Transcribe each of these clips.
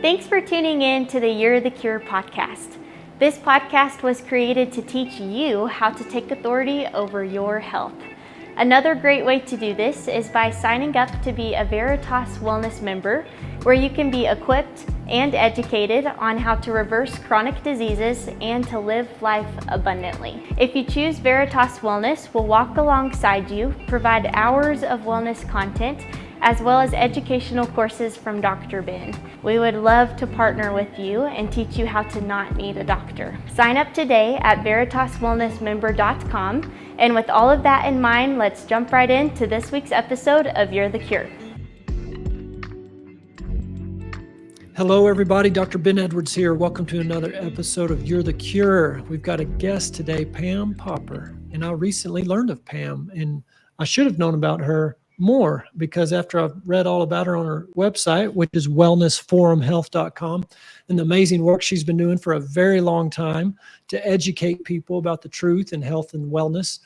Thanks for tuning in to the You're the Cure podcast. This podcast was created to teach you how to take authority over your health. Another great way to do this is by signing up to be a Veritas Wellness member, where you can be equipped and educated on how to reverse chronic diseases and to live life abundantly. If you choose Veritas Wellness, we'll walk alongside you, provide hours of wellness content, as well as educational courses from Dr. Ben. We would love to partner with you and teach you how to not need a doctor. Sign up today at veritaswellnessmember.com. And with all of that in mind, let's jump right into this week's episode of You're the Cure. Hello, everybody. Dr. Ben Edwards here. Welcome to another episode of You're the Cure. We've got a guest today, Pam Popper. And I recently learned of Pam, and I should have known about her more because after I've read all about her on her website, which is wellnessforumhealth.com, and the amazing work she's been doing for a very long time to educate people about the truth in health and wellness.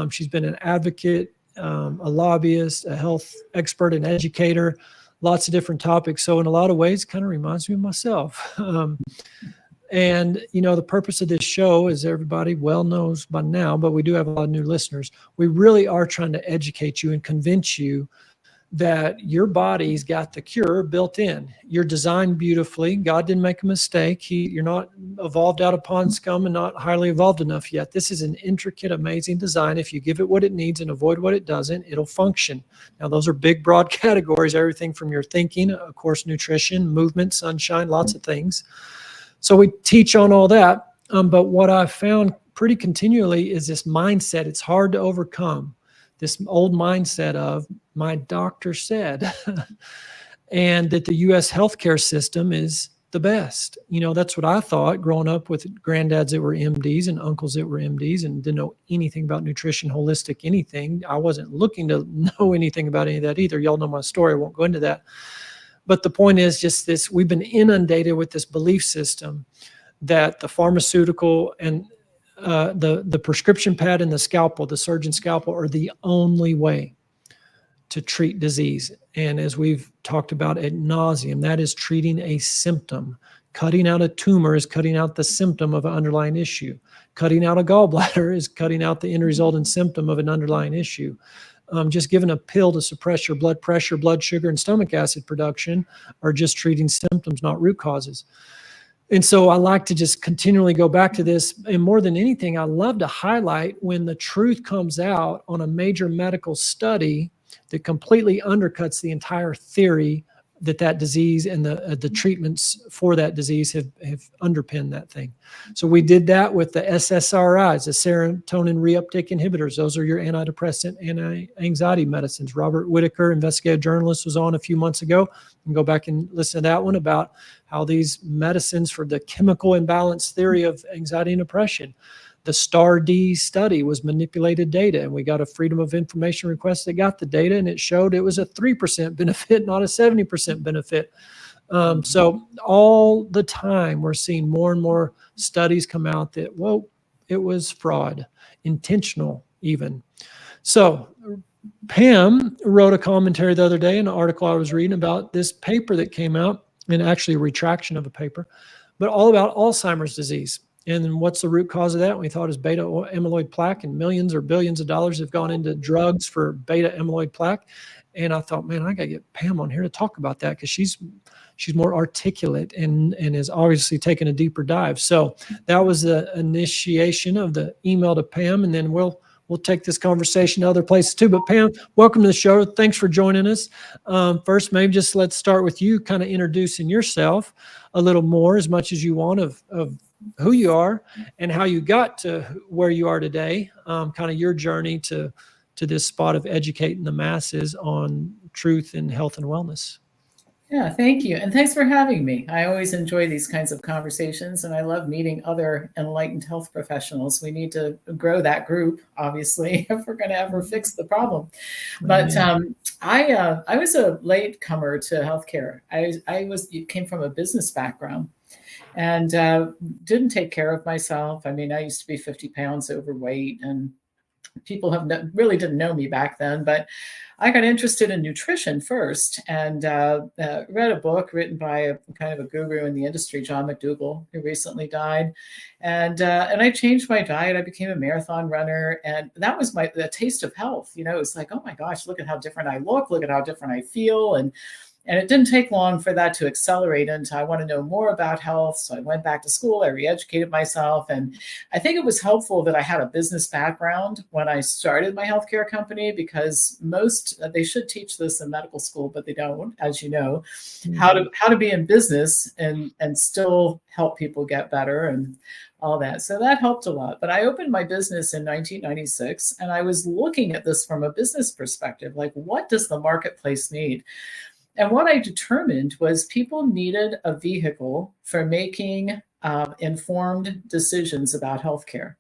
She's been an advocate, a lobbyist, a health expert and educator, lots of different topics. So in a lot of ways, kind of reminds me of myself. And, you know, the purpose of this show, as everybody well knows by now, but we do have a lot of new listeners. We really are trying to educate you and convince you that your body's got the cure built in. You're designed beautifully. God didn't make a mistake. You're not evolved out of pond scum and not highly evolved enough yet. This is an intricate, amazing design. If you give it what it needs and avoid what it doesn't, it'll function. Now, those are big, broad categories, everything from your thinking, of course, nutrition, movement, sunshine, lots of things. So we teach on all that, but what I've found pretty continually is this mindset. It's hard to overcome, this old mindset of my doctor said, and that the U.S. healthcare system is the best. You know, that's what I thought growing up with granddads that were MDs and uncles that were MDs and didn't know anything about nutrition, holistic, anything. I wasn't looking to know anything about any of that either. Y'all know my story. I won't go into that. But the point is just this: we've been inundated with this belief system that the pharmaceutical and the prescription pad and the scalpel, the surgeon scalpel, are the only way to treat disease. And as we've talked about ad nauseum, that is treating a symptom. Cutting out a tumor is cutting out the symptom of an underlying issue. Cutting out a gallbladder is cutting out the end result and symptom of an underlying issue. Just giving a pill to suppress your blood pressure, blood sugar, and stomach acid production are just treating symptoms, not root causes. And so I like to just continually go back to this. And more than anything, I love to highlight when the truth comes out on a major medical study that completely undercuts the entire theory that disease and the treatments for that disease have underpinned that thing. So we did that with the SSRIs, the serotonin reuptake inhibitors. Those are your antidepressant, anti-anxiety medicines. Robert Whitaker, investigative journalist, was on a few months ago. You can go back and listen to that one about how these medicines for the chemical imbalance theory of anxiety and depression. The STAR-D study was manipulated data, and we got a Freedom of Information request that got the data, and it showed it was a 3% benefit, not a 70% benefit. So all the time we're seeing more and more studies come out that, well, it was fraud, intentional even. So Pam wrote a commentary the other day in an article I was reading about this paper that came out, and actually a retraction of a paper, but all about Alzheimer's disease. And what's the root cause of that? We thought it was beta amyloid plaque, and millions or billions of dollars have gone into drugs for beta amyloid plaque. And I thought, man, I got to get Pam on here to talk about that because she's more articulate and is obviously taking a deeper dive. So that was the initiation of the email to Pam, and then we'll take this conversation to other places too. But Pam, welcome to the show. Thanks for joining us. First, maybe just let's start with you kind of introducing yourself a little more, as much as you want, of who you are and how you got to where you are today, kind of your journey to this spot of educating the masses on truth in health and wellness. Yeah, thank you. And thanks for having me. I always enjoy these kinds of conversations, and I love meeting other enlightened health professionals. We need to grow that group, obviously, if we're going to ever fix the problem. But I was a late comer to healthcare. I came from a business background and didn't take care of myself. I mean, I used to be 50 pounds overweight and people really didn't know me back then, but I got interested in nutrition first, and read a book written by a kind of a guru in the industry, John McDougall, who recently died. And I changed my diet. I became a marathon runner, and that was the taste of health. You know, it's like, oh my gosh, look at how different I look, look at how different I feel, and it didn't take long for that to accelerate into I want to know more about health. So I went back to school, I re-educated myself. And I think it was helpful that I had a business background when I started my healthcare company, because they should teach this in medical school, but they don't, as you know, how to be in business and still help people get better and all that. So that helped a lot. But I opened my business in 1996, and I was looking at this from a business perspective, like, what does the marketplace need? And what I determined was people needed a vehicle for making informed decisions about healthcare.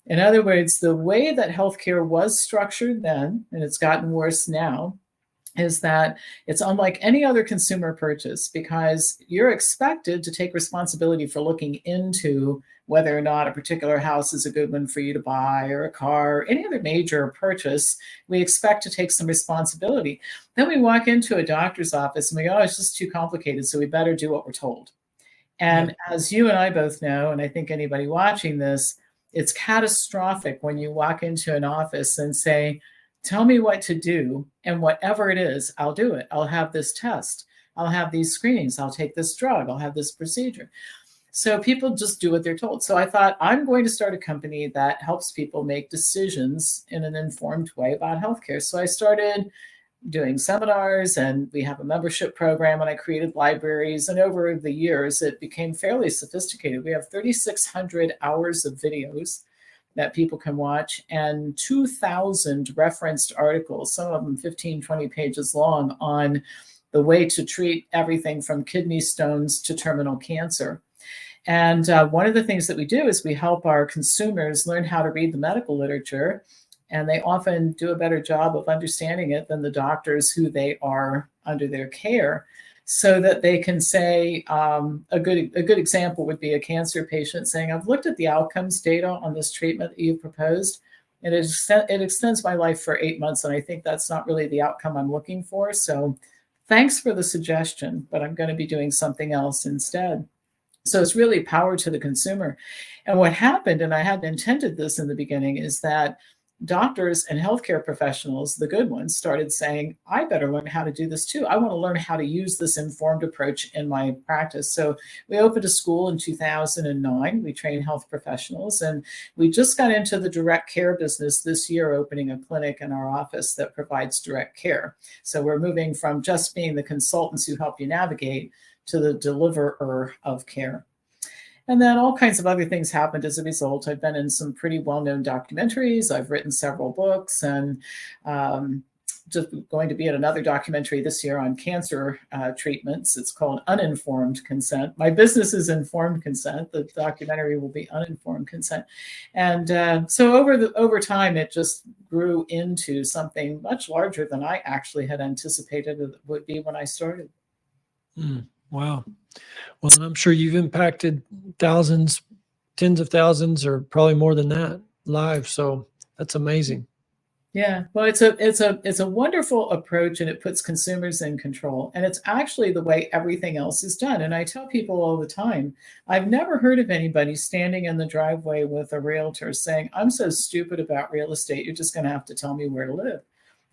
In other words, the way that healthcare was structured then, and it's gotten worse now, is that it's unlike any other consumer purchase, because you're expected to take responsibility for looking into whether or not a particular house is a good one for you to buy, or a car, or any other major purchase. We expect to take some responsibility. Then we walk into a doctor's office and we go, oh, it's just too complicated, so we better do what we're told. And as you and I both know, and I think anybody watching this, it's catastrophic when you walk into an office and say, tell me what to do, and whatever it is, I'll do it. I'll have this test. I'll have these screenings. I'll take this drug. I'll have this procedure. So people just do what they're told. So I thought, I'm going to start a company that helps people make decisions in an informed way about healthcare. So I started doing seminars, and we have a membership program, and I created libraries. And over the years, it became fairly sophisticated. We have 3,600 hours of videos that people can watch, and 2,000 referenced articles, some of them 15, 20 pages long, on the way to treat everything from kidney stones to terminal cancer. And one of the things that we do is we help our consumers learn how to read the medical literature, and they often do a better job of understanding it than the doctors who they are under their care, so that they can say, a good example would be a cancer patient saying, I've looked at the outcomes data on this treatment that you've proposed, and it extends my life for 8 months, and I think that's not really the outcome I'm looking for. So thanks for the suggestion, but I'm going to be doing something else instead. So it's really power to the consumer. And what happened, and I hadn't intended this in the beginning, is that doctors and healthcare professionals, the good ones, started saying, I better learn how to do this too. I want to learn how to use this informed approach in my practice. So we opened a school in 2009. We train health professionals, and we just got into the direct care business this year, opening a clinic in our office that provides direct care. So we're moving from just being the consultants who help you navigate to the deliverer of care. And then all kinds of other things happened as a result. I've been in some pretty well-known documentaries. I've written several books, and just going to be in another documentary this year on cancer treatments. It's called Uninformed Consent. My business is Informed Consent. The documentary will be Uninformed Consent. And so over time, it just grew into something much larger than I actually had anticipated it would be when I started. Wow. Well, and I'm sure you've impacted thousands, tens of thousands, or probably more than that lives. So that's amazing. Yeah, well, it's a wonderful approach, and it puts consumers in control. And it's actually the way everything else is done. And I tell people all the time, I've never heard of anybody standing in the driveway with a realtor saying, I'm so stupid about real estate, you're just going to have to tell me where to live.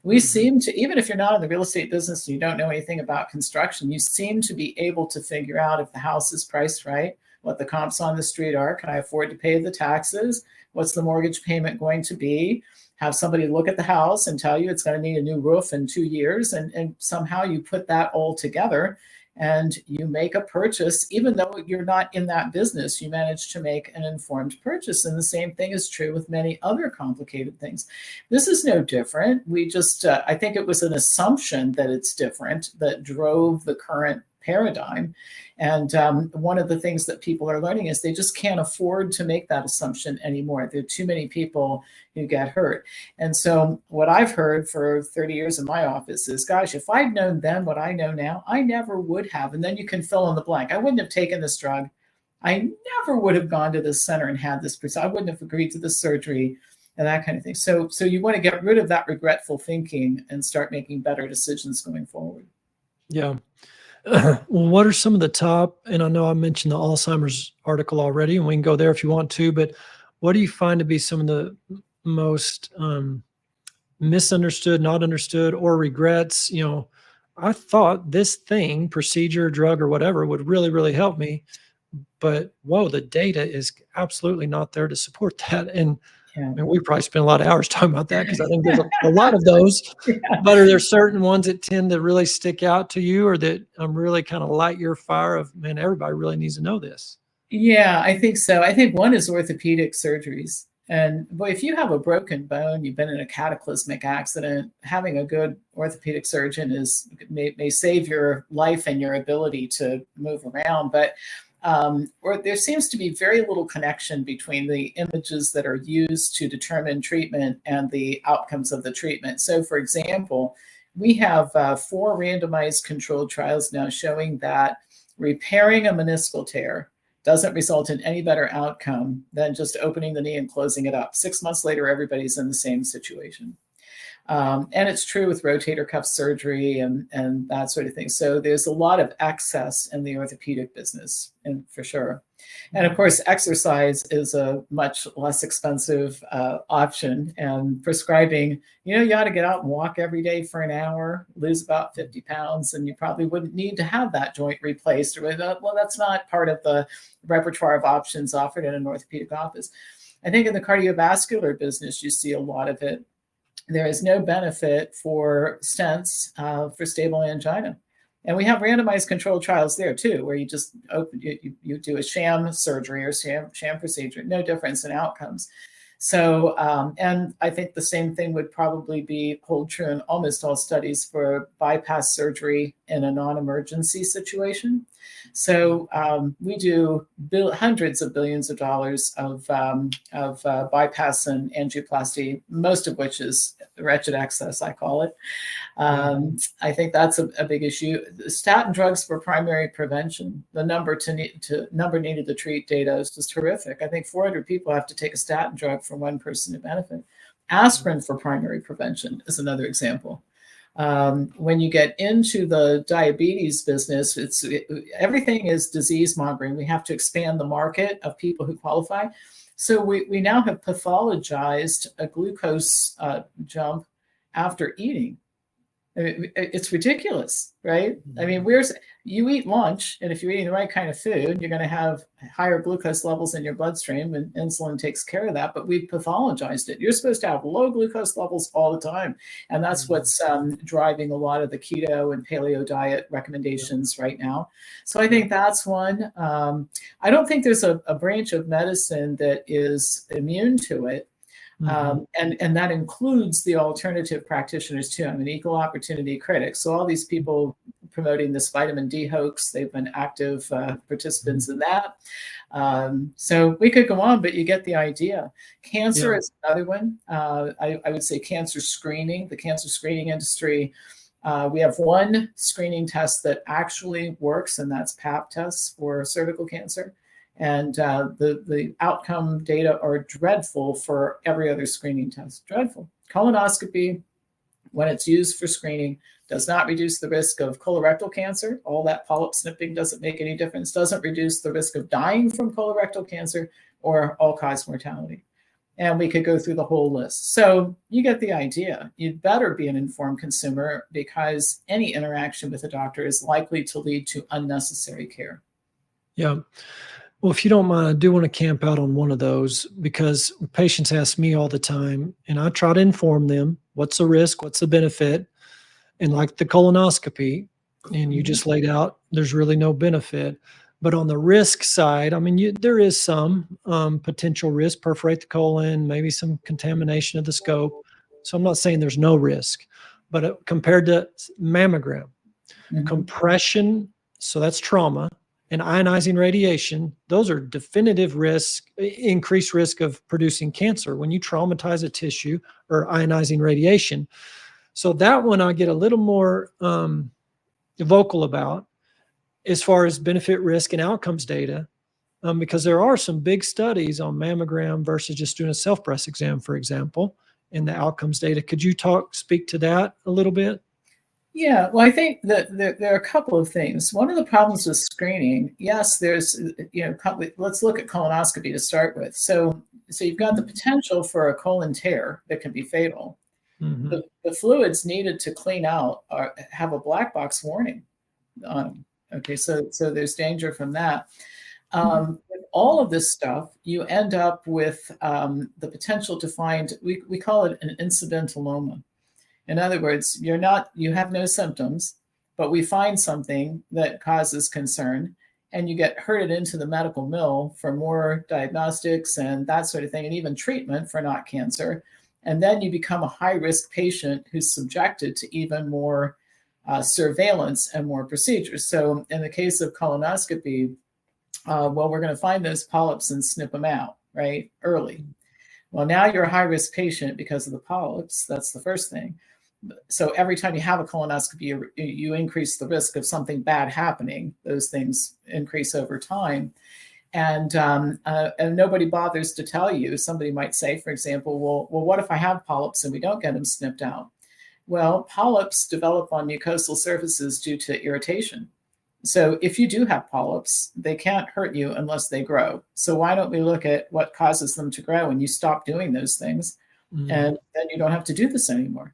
We seem to, even if you're not in the real estate business and you don't know anything about construction, you seem to be able to figure out if the house is priced right, what the comps on the street are, can I afford to pay the taxes, what's the mortgage payment going to be, have somebody look at the house and tell you it's going to need a new roof in 2 years, and somehow you put that all together and you make a purchase. Even though you're not in that business, you manage to make an informed purchase. And the same thing is true with many other complicated things. This is no different. We just, I think it was an assumption that it's different that drove the current paradigm. And one of the things that people are learning is they just can't afford to make that assumption anymore. There are too many people who get hurt. And so what I've heard for 30 years in my office is, gosh, if I'd known then what I know now, I never would have. And then you can fill in the blank. I wouldn't have taken this drug. I never would have gone to this center and had this. I wouldn't have agreed to this surgery. and that kind of thing. So you want to get rid of that regretful thinking and start making better decisions going forward. Yeah. Well, what are some of the top, and I know I mentioned the Alzheimer's article already, and we can go there if you want to, but what do you find to be some of the most misunderstood, not understood, or regrets? I thought this thing, procedure, drug, or whatever would really, really help me, but whoa, the data is absolutely not there to support that. And Yeah. I mean, we probably spent a lot of hours talking about that because I think there's a lot of those. Yeah. But are there certain ones that tend to really stick out to you, or that really kind of light your fire of, man, everybody really needs to know this? Yeah, I think so. I think one is orthopedic surgeries. And boy, if you have a broken bone, you've been in a cataclysmic accident, having a good orthopedic surgeon may save your life and your ability to move around. But or there seems to be very little connection between the images that are used to determine treatment and the outcomes of the treatment. So, for example, we have 4 randomized controlled trials now showing that repairing a meniscal tear doesn't result in any better outcome than just opening the knee and closing it up. 6 months later, everybody's in the same situation. And it's true with rotator cuff surgery and that sort of thing. So there's a lot of excess in the orthopedic business, and for sure. And of course, exercise is a much less expensive option. And prescribing, you ought to get out and walk every day for an hour, lose about 50 pounds, and you probably wouldn't need to have that joint replaced. Well, that's not part of the repertoire of options offered in an orthopedic office. I think in the cardiovascular business, you see a lot of it. There is no benefit for stents for stable angina. And we have randomized controlled trials there too, where you just you do a sham surgery or sham procedure, no difference in outcomes. So, and I think the same thing would probably hold true in almost all studies for bypass surgery in a non-emergency situation. So we do hundreds of billions of dollars of bypass and angioplasty, most of which is wretched excess, I call it. I think that's a big issue. Statin drugs for primary prevention, the number needed to treat data is just horrific. I think 400 people have to take a statin drug for one person to benefit. Aspirin for primary prevention is another example. When you get into the diabetes business, everything is disease mongering. We have to expand the market of people who qualify. So we now have pathologized a glucose jump after eating. It's ridiculous, right? I mean, you eat lunch, and if you're eating the right kind of food, you're going to have higher glucose levels in your bloodstream, and insulin takes care of that. But we've pathologized it. You're supposed to have low glucose levels all the time, and that's what's driving a lot of the keto and paleo diet recommendations right now. So I think that's one. I don't think there's a branch of medicine that is immune to it. And that includes the alternative practitioners too. I'm an equal opportunity critic. So all these people promoting this vitamin D hoax, they've been active participants in that. So we could go on, but you get the idea. Cancer is another one. I would say cancer screening, the cancer screening industry. We have one screening test that actually works, and that's Pap tests for cervical cancer. And the outcome data are dreadful for every other screening test. Dreadful. Colonoscopy, when it's used for screening, does not reduce the risk of colorectal cancer. All that polyp snipping doesn't make any difference. Doesn't reduce the risk of dying from colorectal cancer or all-cause mortality. And we could go through the whole list. So you get the idea. You'd better be an informed consumer, because any interaction with a doctor is likely to lead to unnecessary care. Yeah. Well, if you don't mind, I do want to camp out on one of those, because patients ask me all the time, and I try to inform them, what's the risk, what's the benefit? And like the colonoscopy, and you just laid out, there's really no benefit. But on the risk side, I mean, there is some potential risk, perforate the colon, maybe some contamination of the scope. So I'm not saying there's no risk, but compared to mammogram, compression, so that's trauma, and ionizing radiation, those are definitive increased risk of producing cancer when you traumatize a tissue or ionizing radiation. So that one I get a little more vocal about as far as benefit, risk, and outcomes data. because there are some big studies on mammogram versus just doing a self-breast exam, for example, in the outcomes data. Could you speak to that a little bit? Yeah, well, I think that there are a couple of things. One of the problems with screening, yes, there's, let's look at colonoscopy to start with. So you've got the potential for a colon tear that can be fatal. Mm-hmm. The fluids needed to clean out have a black box warning on them. Okay, so there's danger from that. With all of this stuff, you end up with the potential to find, we call it an incidentaloma. In other words, you have no symptoms, but we find something that causes concern, and you get herded into the medical mill for more diagnostics and that sort of thing, and even treatment for not cancer. And then you become a high-risk patient who's subjected to even more surveillance and more procedures. So in the case of colonoscopy, we're going to find those polyps and snip them out, right, early. Well, now you're a high-risk patient because of the polyps. That's the first thing. So every time you have a colonoscopy, you increase the risk of something bad happening. Those things increase over time. And nobody bothers to tell you. Somebody might say, for example, well, what if I have polyps and we don't get them snipped out? Well, polyps develop on mucosal surfaces due to irritation. So if you do have polyps, they can't hurt you unless they grow. So why don't we look at what causes them to grow, and you stop doing those things, and then you don't have to do this anymore.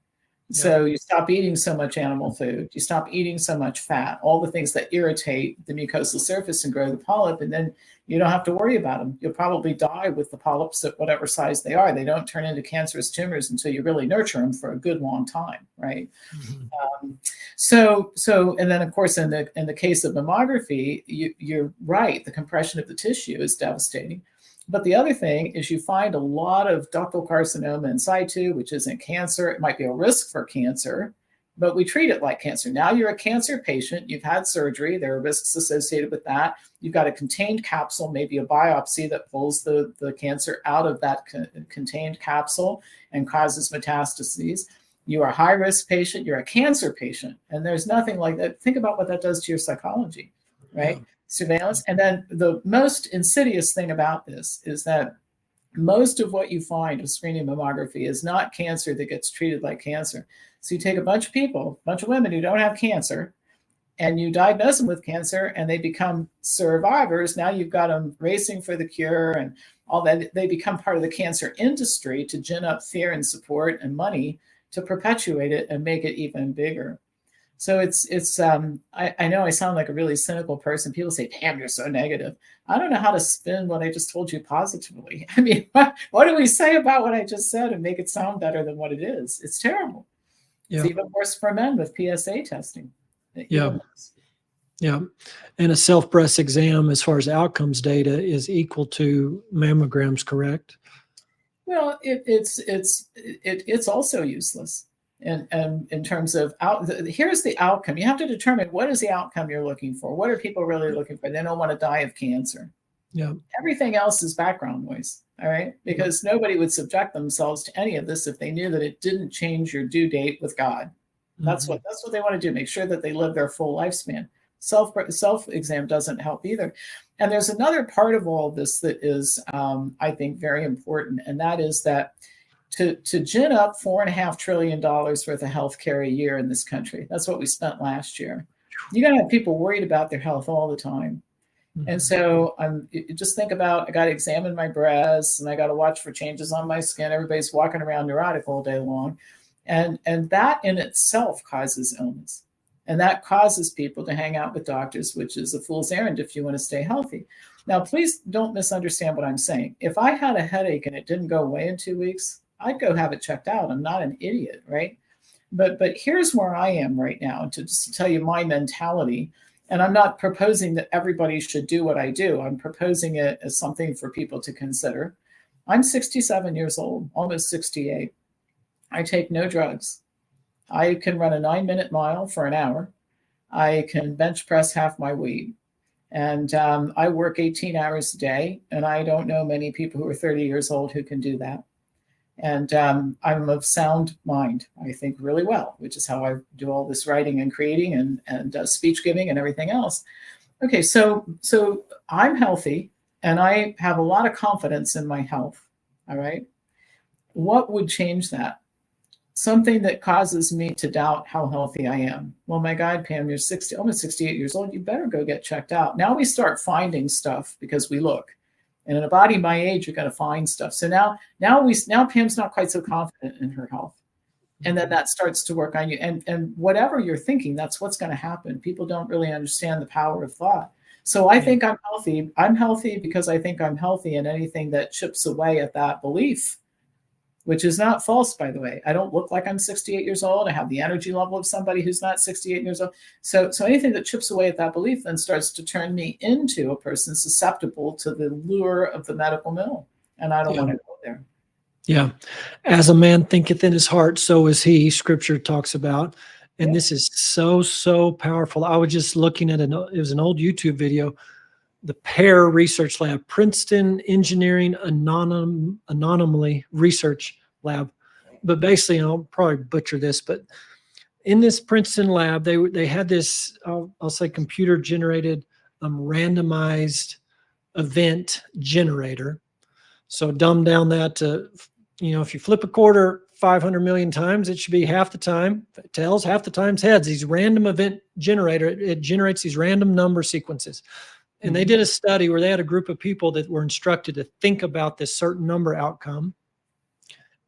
So you stop eating so much animal food, you stop eating so much fat, all the things that irritate the mucosal surface and grow the polyp, and then you don't have to worry about them. You'll probably die with the polyps at whatever size they are. They don't turn into cancerous tumors until you really nurture them for a good long time, right? Mm-hmm. And then of course in the case of mammography, you're right. The compression of the tissue is devastating. But the other thing is you find a lot of ductal carcinoma in situ, which isn't cancer. It might be a risk for cancer, but we treat it like cancer. Now you're a cancer patient. You've had surgery. There are risks associated with that. You've got a contained capsule, maybe a biopsy that pulls the cancer out of that contained capsule and causes metastases. You are a high-risk patient. You're a cancer patient. And there's nothing like that. Think about what that does to your psychology, right? Yeah. Surveillance. And then the most insidious thing about this is that most of what you find with screening mammography is not cancer that gets treated like cancer. So you take a bunch of people, a bunch of women who don't have cancer, and you diagnose them with cancer and they become survivors. Now you've got them racing for the cure and all that. They become part of the cancer industry to gin up fear and support and money to perpetuate it and make it even bigger. So I know I sound like a really cynical person. People say, Pam, you're so negative. I don't know how to spin what I just told you positively. I mean, what do we say about what I just said and make it sound better than what it is? It's terrible. Yeah. It's even worse for men with PSA testing. Yeah. Yeah. And a self-breast exam, as far as outcomes data, is equal to mammograms, correct? Well, it's also useless. And in terms of here's the outcome. You have to determine what is the outcome you're looking for. What are people really looking for? They don't want to die of cancer. Yeah. Everything else is background noise. All right. Because nobody would subject themselves to any of this if they knew that it didn't change your due date with God. That's what they want to do. Make sure that they live their full lifespan. Self-exam doesn't help either. And there's another part of all of this that is, I think, very important. And that is that to gin up $4.5 trillion worth of healthcare a year in this country. That's what we spent last year. You're going to have people worried about their health all the time. Mm-hmm. And so just think about, I got to examine my breasts and I got to watch for changes on my skin. Everybody's walking around neurotic all day long. And that in itself causes illness. And that causes people to hang out with doctors, which is a fool's errand if you want to stay healthy. Now, please don't misunderstand what I'm saying. If I had a headache and it didn't go away in 2 weeks, I'd go have it checked out. I'm not an idiot, right? But here's where I am right now, to just tell you my mentality. And I'm not proposing that everybody should do what I do. I'm proposing it as something for people to consider. I'm 67 years old, almost 68. I take no drugs. I can run a 9-minute mile for an hour. I can bench press half my weight. And I work 18 hours a day. And I don't know many people who are 30 years old who can do that. And I'm of sound mind, I think really well, which is how I do all this writing and creating and speech giving and everything else. Okay, so I'm healthy. and I have a lot of confidence in my health. All right. What would change that? Something that causes me to doubt how healthy I am. Well, my God, Pam, you're 60, almost 68 years old. You better go get checked out. Now we start finding stuff because we look. And in a body my age, you're going to find stuff. So now Pam's not quite so confident in her health. And then that starts to work on you. And whatever you're thinking, that's what's going to happen. People don't really understand the power of thought. So I think I'm healthy. I'm healthy because I think I'm healthy, and anything that chips away at that belief, which is not false, by the way. I don't look like I'm 68 years old. I have the energy level of somebody who's not 68 years old. So anything that chips away at that belief then starts to turn me into a person susceptible to the lure of the medical mill. And I don't want to go there. Yeah. As a man thinketh in his heart, so is he, scripture talks about. And this is so powerful. I was just looking at it was an old YouTube video, the PAIR Research Lab, Princeton Engineering Anomaly Research Lab. But basically, I'll probably butcher this, but in this Princeton lab, they had this, I'll say, computer-generated randomized event generator. So dumb down that to, if you flip a quarter 500 million times, it should be half the time tails, half the times heads. These random event generator, it generates these random number sequences. And they did a study where they had a group of people that were instructed to think about this certain number outcome.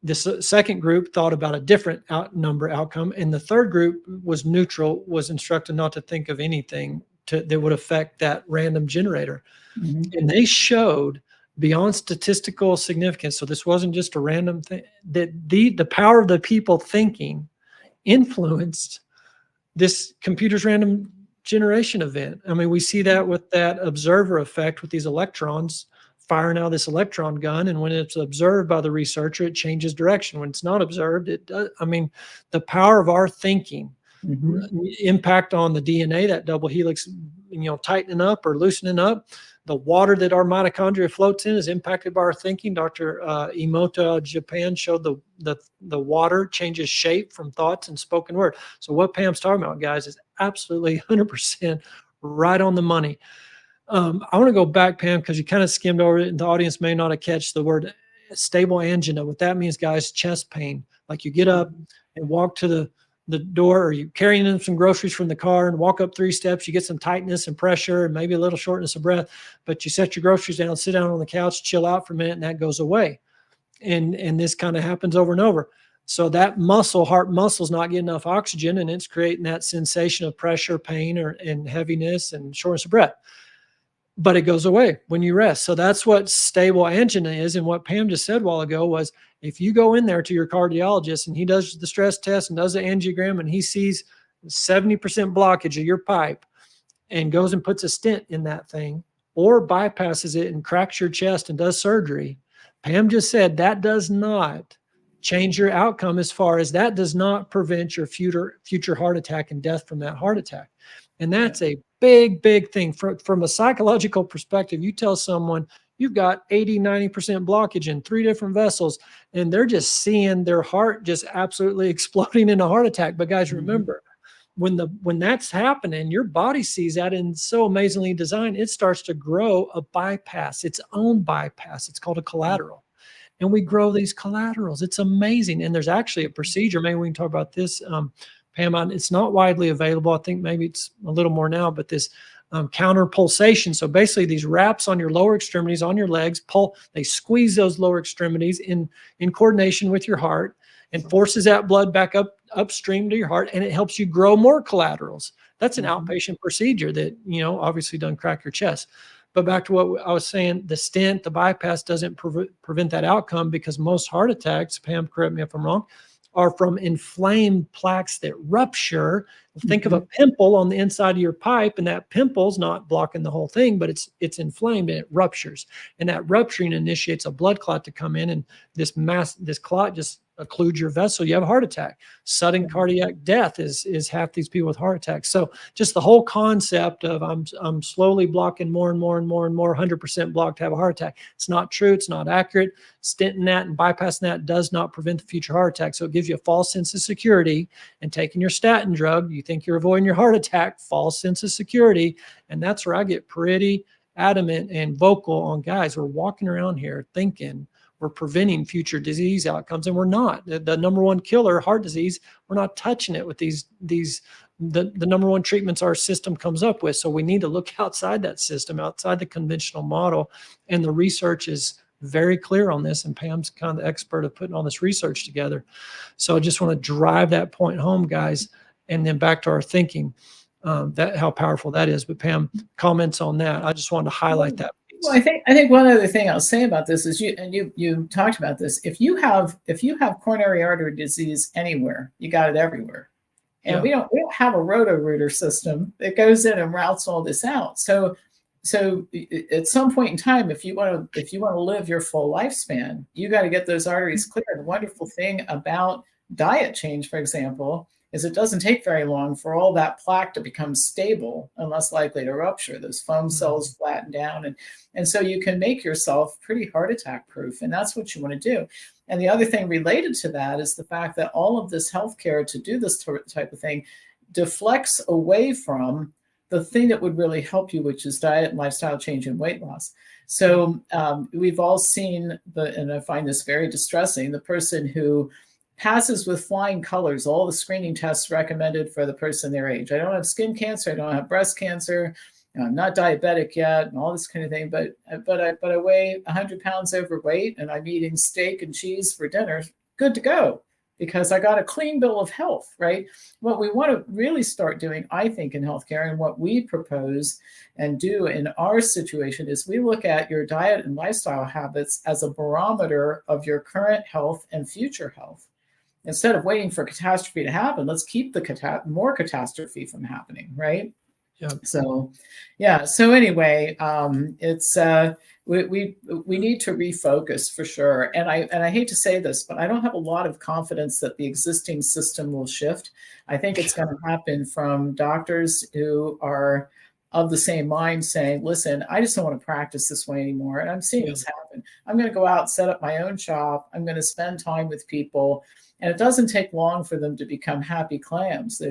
This second group thought about a different number outcome. And the third group was neutral, was instructed not to think of anything that would affect that random generator. And they showed beyond statistical significance, so this wasn't just a random thing, that the power of the people thinking influenced this computer's random generation event. I mean, we see that with that observer effect with these electrons firing out this electron gun. And when it's observed by the researcher, it changes direction. When it's not observed, it does. I mean, the power of our thinking, impact on the DNA, that double helix, tightening up or loosening up. The water that our mitochondria floats in is impacted by our thinking. Dr. Emoto, Japan, showed the water changes shape from thoughts and spoken word. So what Pam's talking about, guys, is absolutely 100% right on the money. I want to go back, Pam, because you kind of skimmed over it, and the audience may not have catch the word stable angina. What that means, guys, chest pain. Like you get up and walk to the door, or you carrying in some groceries from the car and walk up 3 steps, you get some tightness and pressure and maybe a little shortness of breath, but you set your groceries down, sit down on the couch, chill out for a minute, and that goes away. And this kind of happens over and over. So that heart muscle is not getting enough oxygen, and it's creating that sensation of pressure, pain, and heaviness and shortness of breath. But it goes away when you rest. So that's what stable angina is. And what Pam just said a while ago was, if you go in there to your cardiologist and he does the stress test and does the angiogram and he sees 70% blockage of your pipe and goes and puts a stent in that thing, or bypasses it and cracks your chest and does surgery, Pam just said that does not change your outcome, as far as that does not prevent your future heart attack and death from that heart attack. And that's a big thing. From a psychological perspective, you tell someone you've got 80, 90% blockage in 3 different vessels, and they're just seeing their heart just absolutely exploding in a heart attack. But guys, remember, when that's happening, your body sees that, and so amazingly designed, it starts to grow a bypass, its own bypass. It's called a collateral. And we grow these collaterals. It's amazing. And there's actually a procedure. Maybe we can talk about this, Pam. It's not widely available. I think maybe it's a little more now, but this counter pulsation. So basically these wraps on your lower extremities, on your legs, they squeeze those lower extremities in coordination with your heart, and forces that blood back upstream to your heart, and it helps you grow more collaterals. That's an outpatient procedure that, obviously doesn't crack your chest. But back to what I was saying, the stent, the bypass doesn't prevent that outcome, because most heart attacks, Pam, correct me if I'm wrong, are from inflamed plaques that rupture. Think of a pimple on the inside of your pipe, and that pimple's not blocking the whole thing, but it's inflamed and it ruptures. And that rupturing initiates a blood clot to come in, and this clot just occludes your vessel. You have a heart attack. Sudden cardiac death is half these people with heart attacks. So just the whole concept of I'm slowly blocking more and more, 100% blocked to have a heart attack. It's not true. It's not accurate. Stenting that and bypassing that does not prevent the future heart attack. So it gives you a false sense of security. And taking your statin drug, you think you're avoiding your heart attack, false sense of security. And that's where I get pretty adamant and vocal on, guys, we're walking around here thinking we're preventing future disease outcomes, and we're not. The number one killer, heart disease, we're not touching it with the number one treatments our system comes up with. So we need to look outside that system, outside the conventional model. And the research is very clear on this. And Pam's kind of the expert of putting all this research together. So I just want to drive that point home, guys. And then back to our thinking, that how powerful that is. But Pam, comments on that. I just wanted to highlight that. Well, I think one other thing I'll say about this is you talked about this. If you have coronary artery disease anywhere, you got it everywhere. And we don't have a roto-rooter system that goes in and routes all this out. So at some point in time, if you want to live your full lifespan, you got to get those arteries clear. The wonderful thing about diet change, for example, is it doesn't take very long for all that plaque to become stable and less likely to rupture. Those foam cells flatten down, and so you can make yourself pretty heart attack proof, and that's what you want to do. And the other thing related to that is the fact that all of this healthcare to do this type of thing deflects away from the thing that would really help you, which is diet and lifestyle change and weight loss. So we've all seen and I find this very distressing, the person who passes with flying colors all the screening tests recommended for the person their age. I don't have skin cancer, I don't have breast cancer, I'm not diabetic yet, and all this kind of thing, but I weigh 100 pounds overweight and I'm eating steak and cheese for dinner. Good to go, because I got a clean bill of health, right? What we want to really start doing, I think, in healthcare, and what we propose and do in our situation, is we look at your diet and lifestyle habits as a barometer of your current health and future health. Instead of waiting for catastrophe to happen, let's keep the more catastrophe from happening, right? Yeah. So, yeah. So anyway, it's we need to refocus for sure. And I hate to say this, but I don't have a lot of confidence that the existing system will shift. I think it's going to happen from doctors who are of the same mind, saying, listen, I just don't want to practice this way anymore. And I'm seeing this happen. I'm going to go out, set up my own shop. I'm going to spend time with people. And it doesn't take long for them to become happy clams.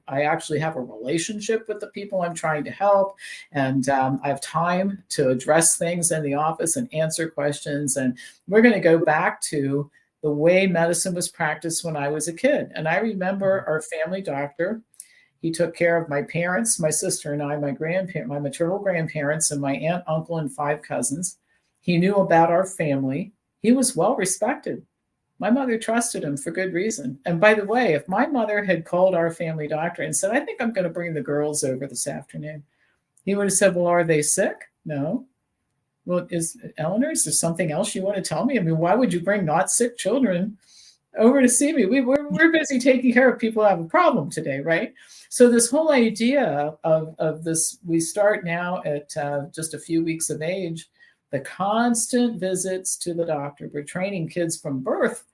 I actually have a relationship with the people I'm trying to help. And I have time to address things in the office and answer questions. And we're going to go back to the way medicine was practiced when I was a kid. And I remember our family doctor. He took care of my parents, my sister and I, my maternal grandparents, and my aunt, uncle, and 5 cousins. He knew about our family. He was well respected. My mother trusted him for good reason. And by the way, if my mother had called our family doctor and said, I think I'm going to bring the girls over this afternoon, he would have said, well, are they sick? No. Well, Eleanor, is there something else you want to tell me? I mean, why would you bring not sick children over to see me? We're busy taking care of people who have a problem today, right? So this whole idea of this, we start now at just a few weeks of age, the constant visits to the doctor. We're training kids from birth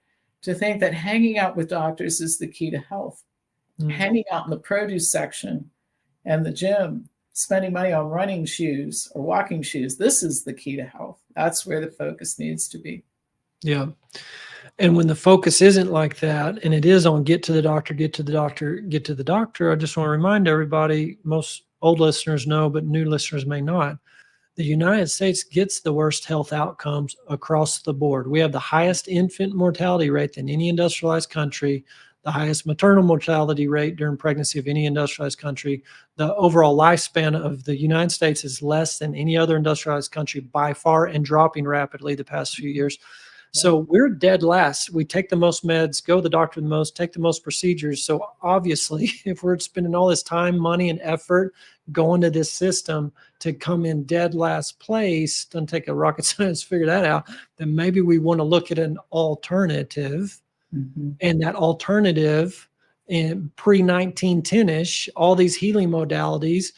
to think that hanging out with doctors is the key to health. Hanging out in the produce section and the gym, spending money on running shoes or walking shoes, this is the key to health. That's where the focus needs to be. Yeah. And when the focus isn't like that, and it is on get to the doctor, get to the doctor, get to the doctor, I just want to remind everybody, most old listeners know, but new listeners may not, the United States gets the worst health outcomes across the board. We have the highest infant mortality rate than any industrialized country, the highest maternal mortality rate during pregnancy of any industrialized country. The overall lifespan of the United States is less than any other industrialized country by far, and dropping rapidly the past few years. So we're dead last. We take the most meds, go to the doctor the most, take the most procedures. So obviously, if we're spending all this time, money, and effort going to this system to come in dead last place, doesn't take a rocket science to figure that out, then maybe we want to look at an alternative. And that alternative in pre-1910-ish, all these healing modalities,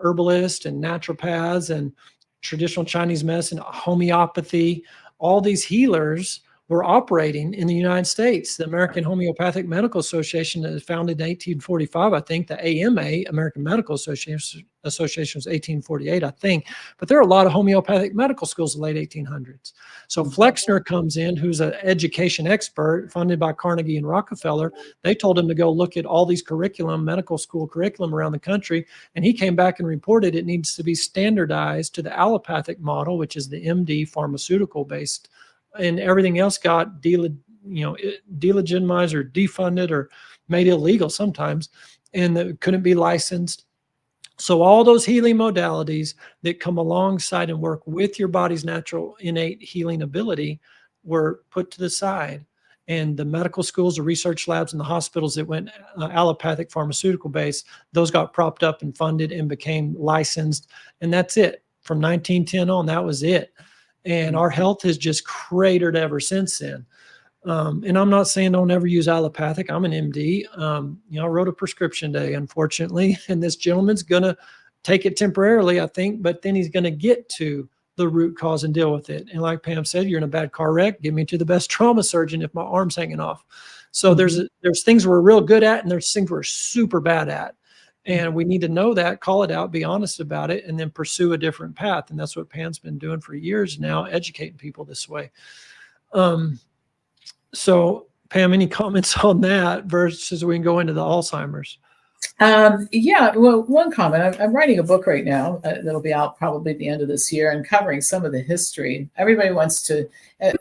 herbalists and naturopaths and traditional Chinese medicine, homeopathy, all these healers were operating in the United States. The American Homeopathic Medical Association was founded in 1845, I think. The AMA, American Medical Association was 1848, I think. But there are a lot of homeopathic medical schools in the late 1800s. So Flexner comes in, who's an education expert funded by Carnegie and Rockefeller. They told him to go look at all these medical school curriculum around the country. And he came back and reported it needs to be standardized to the allopathic model, which is the MD pharmaceutical based, and everything else got delegitimized or defunded or made illegal sometimes, and that couldn't be licensed. So all those healing modalities that come alongside and work with your body's natural innate healing ability were put to the side. And the medical schools, the research labs, and the hospitals that went allopathic pharmaceutical based, those got propped up and funded and became licensed. And that's it. From 1910 on, that was it. And our health has just cratered ever since then. And I'm not saying don't ever use allopathic. I'm an MD. I wrote a prescription today, unfortunately, and this gentleman's going to take it temporarily, I think, but then he's going to get to the root cause and deal with it. And like Pam said, you're in a bad car wreck, give me to the best trauma surgeon if my arm's hanging off. So there's things we're real good at, and there's things we're super bad at. And we need to know that, call it out, be honest about it, and then pursue a different path. And that's what Pam's been doing for years now, educating people this way. So Pam, any comments on that versus we can go into the Alzheimer's? Well, one comment. I'm writing a book right now that'll be out probably at the end of this year and covering some of the history. Everybody wants to, I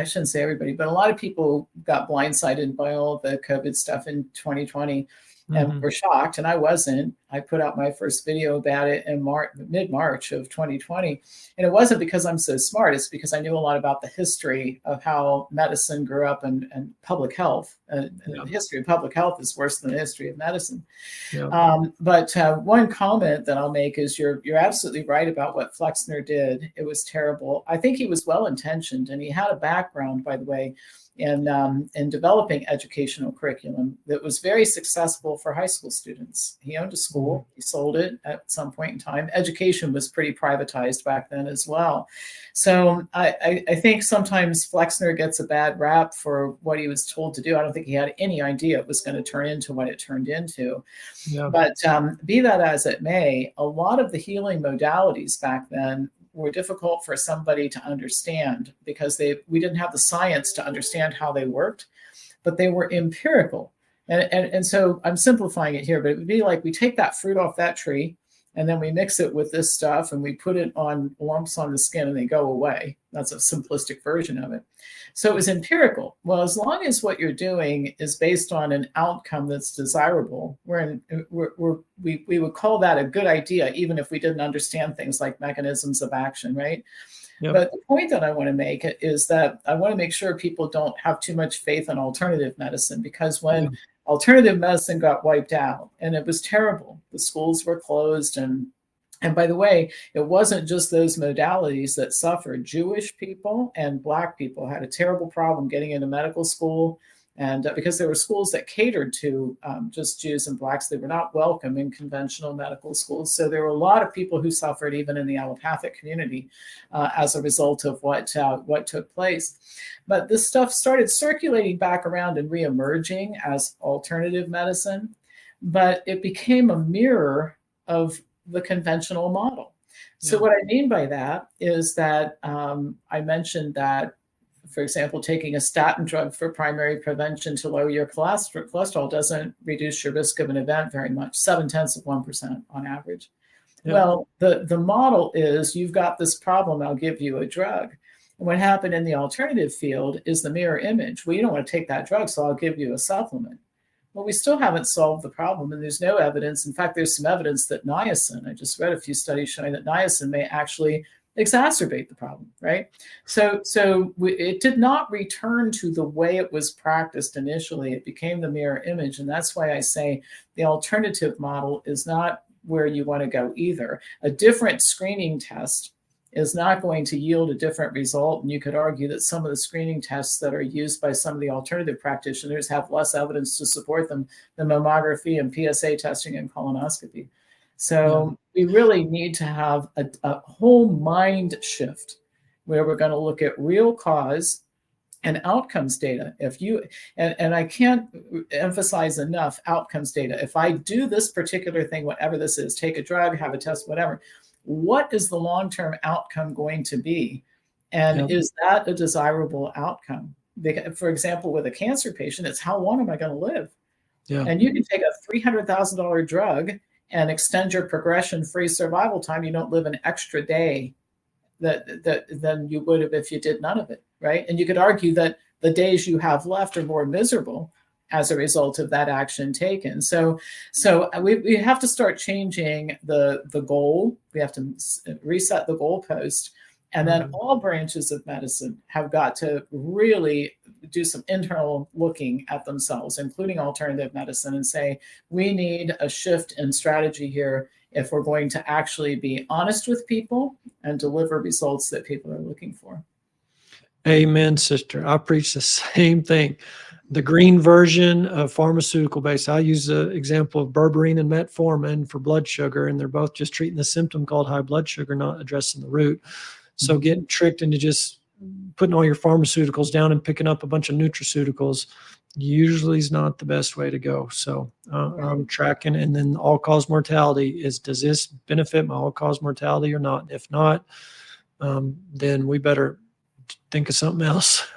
shouldn't say everybody, but a lot of people got blindsided by all the COVID stuff in 2020 and were shocked. And I wasn't. I put out my first video about it in mid-March of 2020. And it wasn't because I'm so smart. It's because I knew a lot about the history of how medicine grew up and public health. The history of public health is worse than the history of medicine. But one comment that I'll make is you're absolutely right about what Flexner did. It was terrible. I think he was well-intentioned, and he had a background, by the way, in developing educational curriculum that was very successful for high school students. He owned a school. He sold it at some point in time. Education was pretty privatized back then as well. So I think sometimes Flexner gets a bad rap for what he was told to do. I don't think he had any idea it was going to turn into what it turned into. But be that as it may, a lot of the healing modalities back then were difficult for somebody to understand because we didn't have the science to understand how they worked, but they were empirical. And so I'm simplifying it here, but it would be like we take that fruit off that tree and then we mix it with this stuff and we put it on lumps on the skin and they go away. That's a simplistic version of it. So it was empirical. Well, as long as what you're doing is based on an outcome that's desirable, we would call that a good idea, even if we didn't understand things like mechanisms of action, right? Yep. But the point that I want to make is that I want to make sure people don't have too much faith in alternative medicine, because when alternative medicine got wiped out, and it was terrible, the schools were closed, and by the way, it wasn't just those modalities that suffered. Jewish people and Black people had a terrible problem getting into medical school. And because there were schools that catered to just Jews and Blacks, they were not welcome in conventional medical schools. So there were a lot of people who suffered even in the allopathic community as a result of what took place. But this stuff started circulating back around and reemerging as alternative medicine. But it became a mirror of the conventional model. So what I mean by that is that I mentioned that, for example, taking a statin drug for primary prevention to lower your cholesterol doesn't reduce your risk of an event very much, 0.7% on average. Yeah. Well, the model is you've got this problem, I'll give you a drug. And what happened in the alternative field is the mirror image. Well, you don't want to take that drug, so I'll give you a supplement. Well, we still haven't solved the problem, and there's no evidence. In fact, there's some evidence that niacin, I just read a few studies showing that niacin may actually exacerbate the problem, right? So it did not return to the way it was practiced initially. It became the mirror image, and that's why I say the alternative model is not where you want to go either. A different screening test is not going to yield a different result. And you could argue that some of the screening tests that are used by some of the alternative practitioners have less evidence to support them than mammography and PSA testing and colonoscopy. So we really need to have a whole mind shift where we're going to look at real cause and outcomes data. If you, and I can't emphasize enough outcomes data. If I do this particular thing, whatever this is, take a drug, have a test, whatever, what is the long-term outcome going to be? And is that a desirable outcome? For example, with a cancer patient, it's how long am I going to live? Yeah. And you can take a $300,000 drug and extend your progression-free survival time. You don't live an extra day than you would have if you did none of it, right? And you could argue that the days you have left are more miserable as a result of that action taken. So we have to start changing the goal. We have to reset the goalpost. And then all branches of medicine have got to really do some internal looking at themselves, including alternative medicine, and say, we need a shift in strategy here if we're going to actually be honest with people and deliver results that people are looking for. Amen, sister. I preach the same thing. The green version of pharmaceutical base. I use the example of berberine and metformin for blood sugar, and they're both just treating the symptom called high blood sugar, not addressing the root. So getting tricked into just putting all your pharmaceuticals down and picking up a bunch of nutraceuticals usually is not the best way to go. So I'm tracking. And then all-cause mortality is, does this benefit my all-cause mortality or not? If not, then we better think of something else.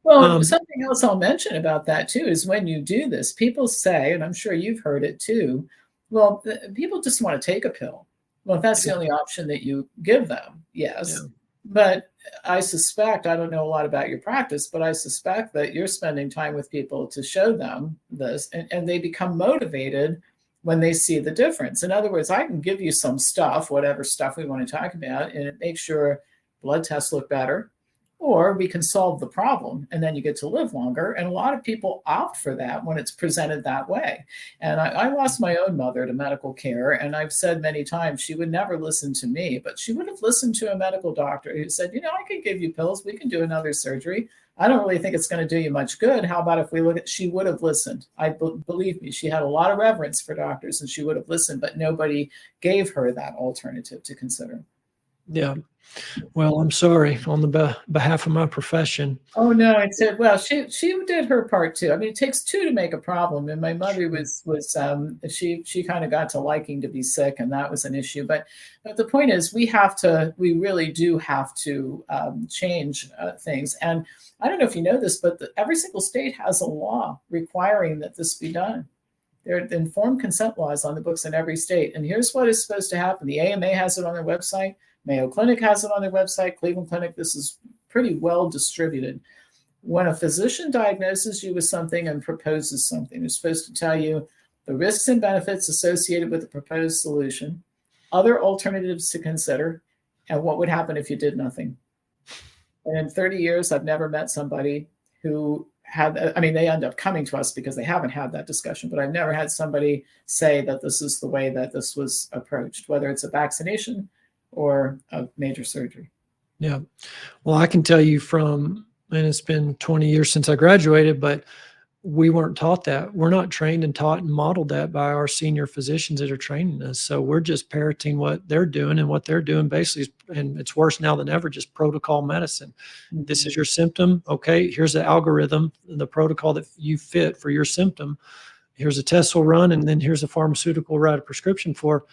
Well, something else I'll mention about that too is when you do this, people say, and I'm sure you've heard it too, well, people just want to take a pill. Well, if that's the only option that you give them, yes. Yeah. But I suspect, I don't know a lot about your practice, but I suspect that you're spending time with people to show them this, and they become motivated when they see the difference. In other words, I can give you some stuff, whatever stuff we want to talk about, and it makes your blood tests look better, or we can solve the problem and then you get to live longer. And a lot of people opt for that when it's presented that way. And I lost my own mother to medical care. And I've said many times, she would never listen to me, but she would have listened to a medical doctor who said, I can give you pills. We can do another surgery. I don't really think it's going to do you much good. How about if we look at, she would have listened. Believe me, she had a lot of reverence for doctors and she would have listened, but nobody gave her that alternative to consider. Yeah. Well, I'm sorry on the behalf of my profession. Oh no, it said, well, she did her part too. I mean, it takes two to make a problem. And my mother was she kind of got to liking to be sick, and that was an issue. But the point is, we really do have to change things. And I don't know if you know this, but every single state has a law requiring that this be done. There are informed consent laws on the books in every state. And here's what is supposed to happen. The AMA has it on their website. Mayo Clinic has it on their website. Cleveland Clinic, this is pretty well distributed. When a physician diagnoses you with something and proposes something, they're supposed to tell you the risks and benefits associated with the proposed solution, other alternatives to consider, and what would happen if you did nothing. And in 30 years, I've never met somebody who they end up coming to us because they haven't had that discussion, but I've never had somebody say that this is the way that this was approached, whether it's a vaccination or a major surgery. Yeah. Well, I can tell you and it's been 20 years since I graduated, but we weren't taught that. We're not trained and taught and modeled that by our senior physicians that are training us. So we're just parroting what they're doing, and what they're doing basically, and it's worse now than ever, just protocol medicine. Mm-hmm. This is your symptom. Okay, here's the algorithm, the protocol that you fit for your symptom. Here's a test we'll run, and then here's a pharmaceutical we'll write a prescription for.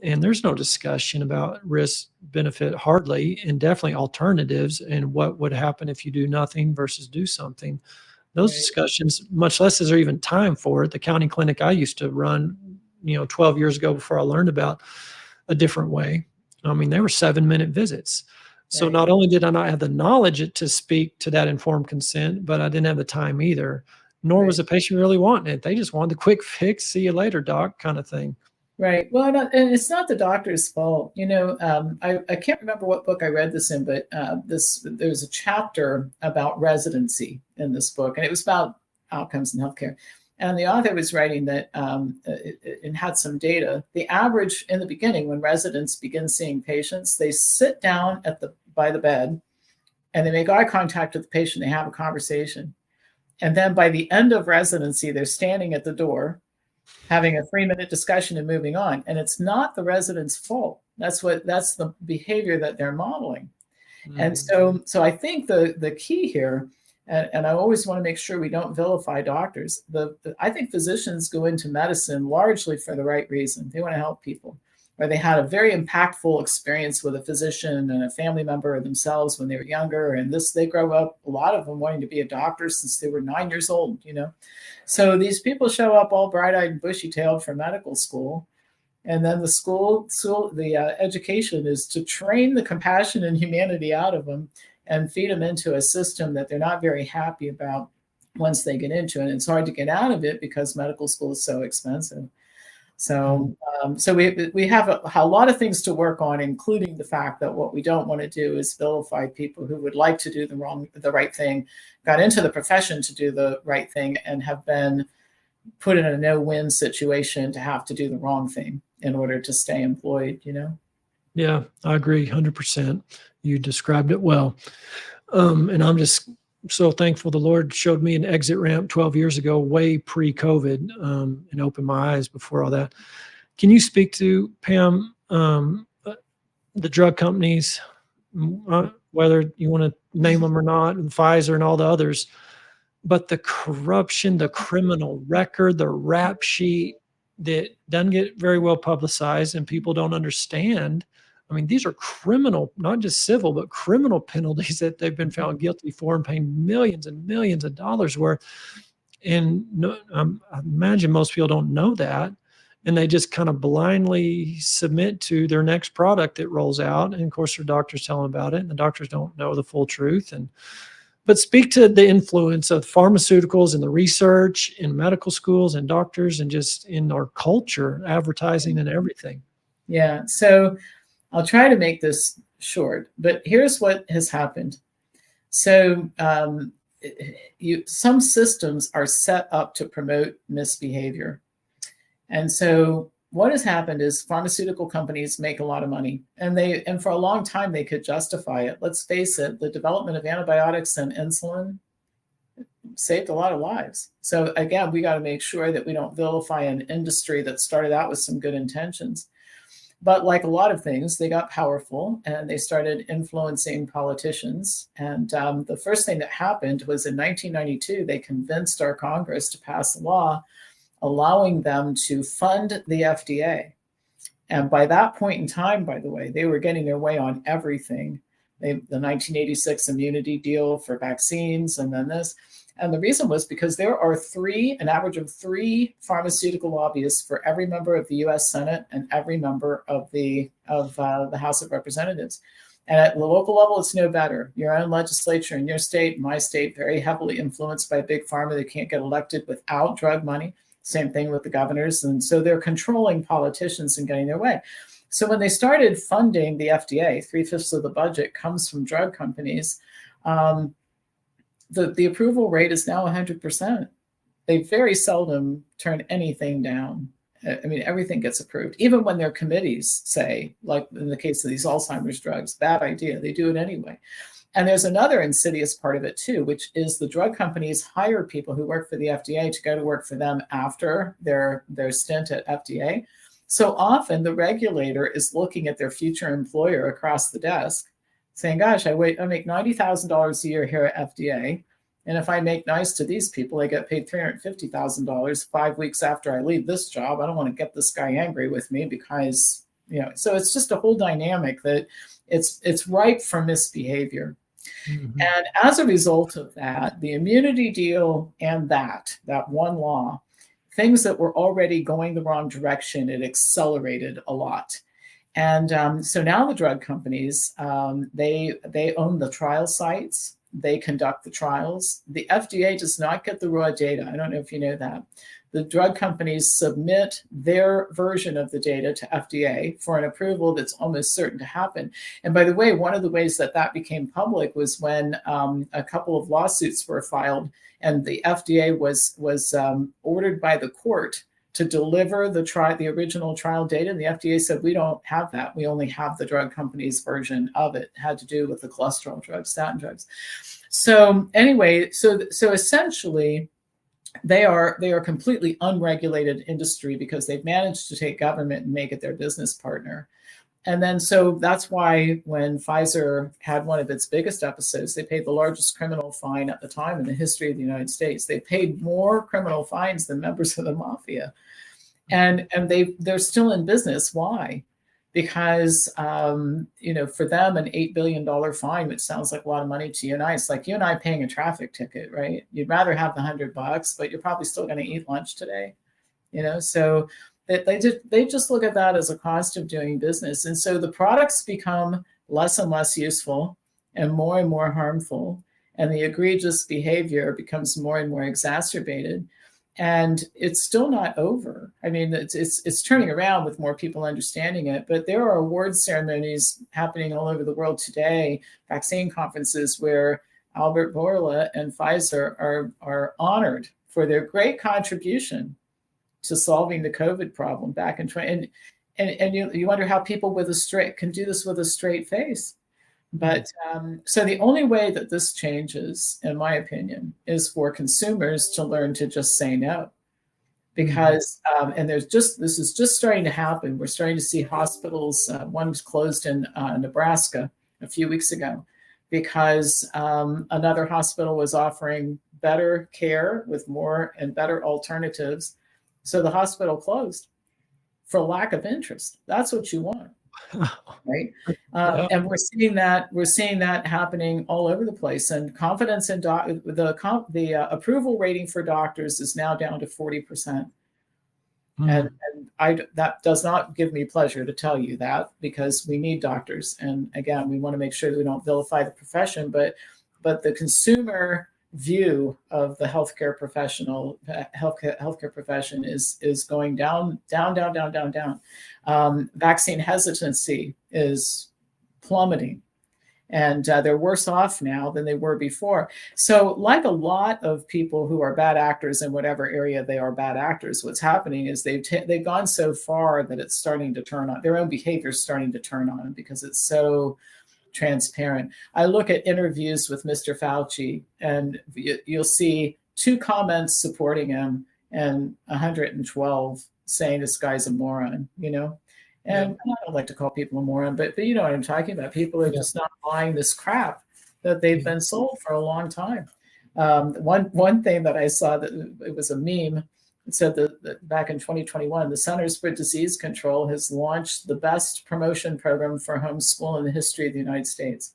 And there's no discussion about risk benefit, hardly, and definitely alternatives and what would happen if you do nothing versus do something. Those discussions, much less is there even time for it. The county clinic I used to run, 12 years ago before I learned about a different way. I mean, they were 7-minute visits. So not only did I not have the knowledge to speak to that informed consent, but I didn't have the time either, nor was the patient really wanting it. They just wanted the quick fix, see you later, doc, kind of thing. Right. Well, and it's not the doctor's fault. I can't remember what book I read this in, but there's a chapter about residency in this book, and it was about outcomes in healthcare. And the author was writing that it had some data. The average in the beginning, when residents begin seeing patients, they sit down by the bed, and they make eye contact with the patient. They have a conversation, and then by the end of residency, they're standing at the door, having a 3-minute discussion and moving on. And it's not the resident's fault. That's the behavior that they're modeling. And so I think the key here, and I always want to make sure we don't vilify doctors. I think physicians go into medicine largely for the right reason. They want to help people, or they had a very impactful experience with a physician and a family member of themselves when they were younger. And they grow up, a lot of them wanting to be a doctor since they were 9 years old, So these people show up all bright-eyed and bushy-tailed for medical school. And then the education is to train the compassion and humanity out of them and feed them into a system that they're not very happy about once they get into it. And it's hard to get out of it because medical school is so expensive. So we have a lot of things to work on, including the fact that what we don't want to do is vilify people who would like to do the right thing, got into the profession to do the right thing, and have been put in a no-win situation to have to do the wrong thing in order to stay employed, Yeah, I agree 100%. You described it well. And I'm just so thankful the Lord showed me an exit ramp 12 years ago, way pre-COVID, and opened my eyes before all that. Can you speak to, Pam, the drug companies, whether you want to name them or not, Pfizer and all the others, but the corruption, the criminal record, the rap sheet that doesn't get very well publicized and people don't understand. I mean, these are criminal, not just civil, but criminal penalties that they've been found guilty for and paying millions and millions of dollars worth. And I imagine most people don't know that. And they just kind of blindly submit to their next product that rolls out. And of course, their doctors tell them about it. And the doctors don't know the full truth. But speak to the influence of pharmaceuticals and the research in medical schools and doctors and just in our culture, advertising and everything. Yeah. So I'll try to make this short, but here's what has happened. So some systems are set up to promote misbehavior. And so what has happened is pharmaceutical companies make a lot of money, and for a long time they could justify it. Let's face it, the development of antibiotics and insulin saved a lot of lives. So again, we got to make sure that we don't vilify an industry that started out with some good intentions. But like a lot of things, they got powerful and they started influencing politicians. And the first thing that happened was in 1992, they convinced our Congress to pass a law allowing them to fund the FDA. And by that point in time, by the way, they were getting their way on everything. The 1986 immunity deal for vaccines, and then this. And the reason was because there are an average of 3 pharmaceutical lobbyists for every member of the U.S. Senate and every member of the House of Representatives. And at the local level, it's no better. Your own legislature in your state, my state, very heavily influenced by big pharma. They can't get elected without drug money. Same thing with the governors. And so they're controlling politicians and getting their way. So when they started funding the FDA, 3/5 of the budget comes from drug companies. The approval rate is now 100%. They very seldom turn anything down. I mean, everything gets approved. Even when their committees say, like in the case of these Alzheimer's drugs, bad idea, they do it anyway. And there's another insidious part of it too, which is the drug companies hire people who work for the FDA to go to work for them after their stint at FDA. So often the regulator is looking at their future employer across the desk saying, gosh, I make $90,000 a year here at FDA. And if I make nice to these people, I get paid $350,000 5 weeks after I leave this job. I don't want to get this guy angry with me because, so it's just a whole dynamic that it's ripe for misbehavior. Mm-hmm. And as a result of that, the immunity deal and that one law, things that were already going the wrong direction, it accelerated a lot. And so now the drug companies, they own the trial sites. They conduct the trials. The FDA does not get the raw data. I don't know if you know that. The drug companies submit their version of the data to FDA for an approval that's almost certain to happen. And by the way, one of the ways that became public was when a couple of lawsuits were filed, and the FDA was ordered by the court to deliver the original trial data. And the FDA said, we don't have that. We only have the drug company's version of it. It had to do with the cholesterol drugs, statin drugs. So anyway, so essentially, they are completely unregulated industry because they've managed to take government and make it their business partner. And then, so that's why when Pfizer had one of its biggest episodes, they paid the largest criminal fine at the time in the history of the United States. They paid more criminal fines than members of the mafia. And they're still in business. Why? Because for them, an $8 billion fine, which sounds like a lot of money to you and I, it's like you and I paying a traffic ticket, right? You'd rather have the $100, but you're probably still going to eat lunch today. So they just look at that as a cost of doing business. And so the products become less and less useful and more harmful. And the egregious behavior becomes more and more exacerbated. And it's still not over. I mean, it's turning around with more people understanding it. But there are award ceremonies happening all over the world today, vaccine conferences where Albert Bourla and Pfizer are honored for their great contribution to solving the COVID problem back in 20. And you wonder how people can do this with a straight face. But so the only way that this changes, in my opinion, is for consumers to learn to just say no. Because and this is just starting to happen. We're starting to see hospitals. One was closed in Nebraska a few weeks ago because another hospital was offering better care with more and better alternatives. So the hospital closed for lack of interest. That's what you want. Right. And we're seeing that happening all over the place. And confidence in the approval rating for doctors is now down to 40%. And that does not give me pleasure to tell you that, because we need doctors. And again, we want to make sure that we don't vilify the profession, but the consumer view of the healthcare profession is going down. Vaccine hesitancy is plummeting, and they're worse off now than they were before. So like a lot of people who are bad actors in whatever area they are bad actors, what's happening is they've gone so far that it's starting to turn on, their own behavior is starting to turn on them because it's so transparent. I look at interviews with Mr. Fauci, and you'll see 2 comments supporting him and 112 saying this guy's a moron, And I don't like to call people a moron, but you know what I'm talking about. People are just not buying this crap that they've been sold for a long time. One thing that I saw, that it was a meme. It said that back in 2021, the Centers for Disease Control has launched the best promotion program for homeschool in the history of the United States.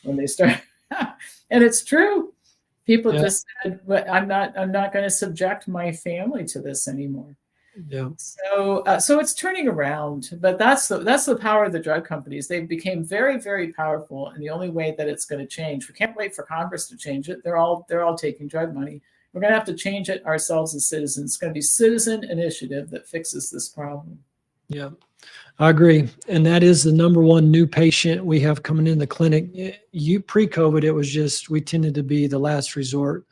When they start, and it's true. People just said, "But I'm not going to subject my family to this anymore." Yeah. So it's turning around, but that's the power of the drug companies. They became very, very powerful, and the only way that it's going to change, we can't wait for Congress to change it. They're all taking drug money. We're going to have to change it ourselves as citizens. It's going to be citizen initiative that fixes this problem. Yeah, I agree. And that is the number one new patient we have coming in the clinic. Pre-COVID, it was just, we tended to be the last resort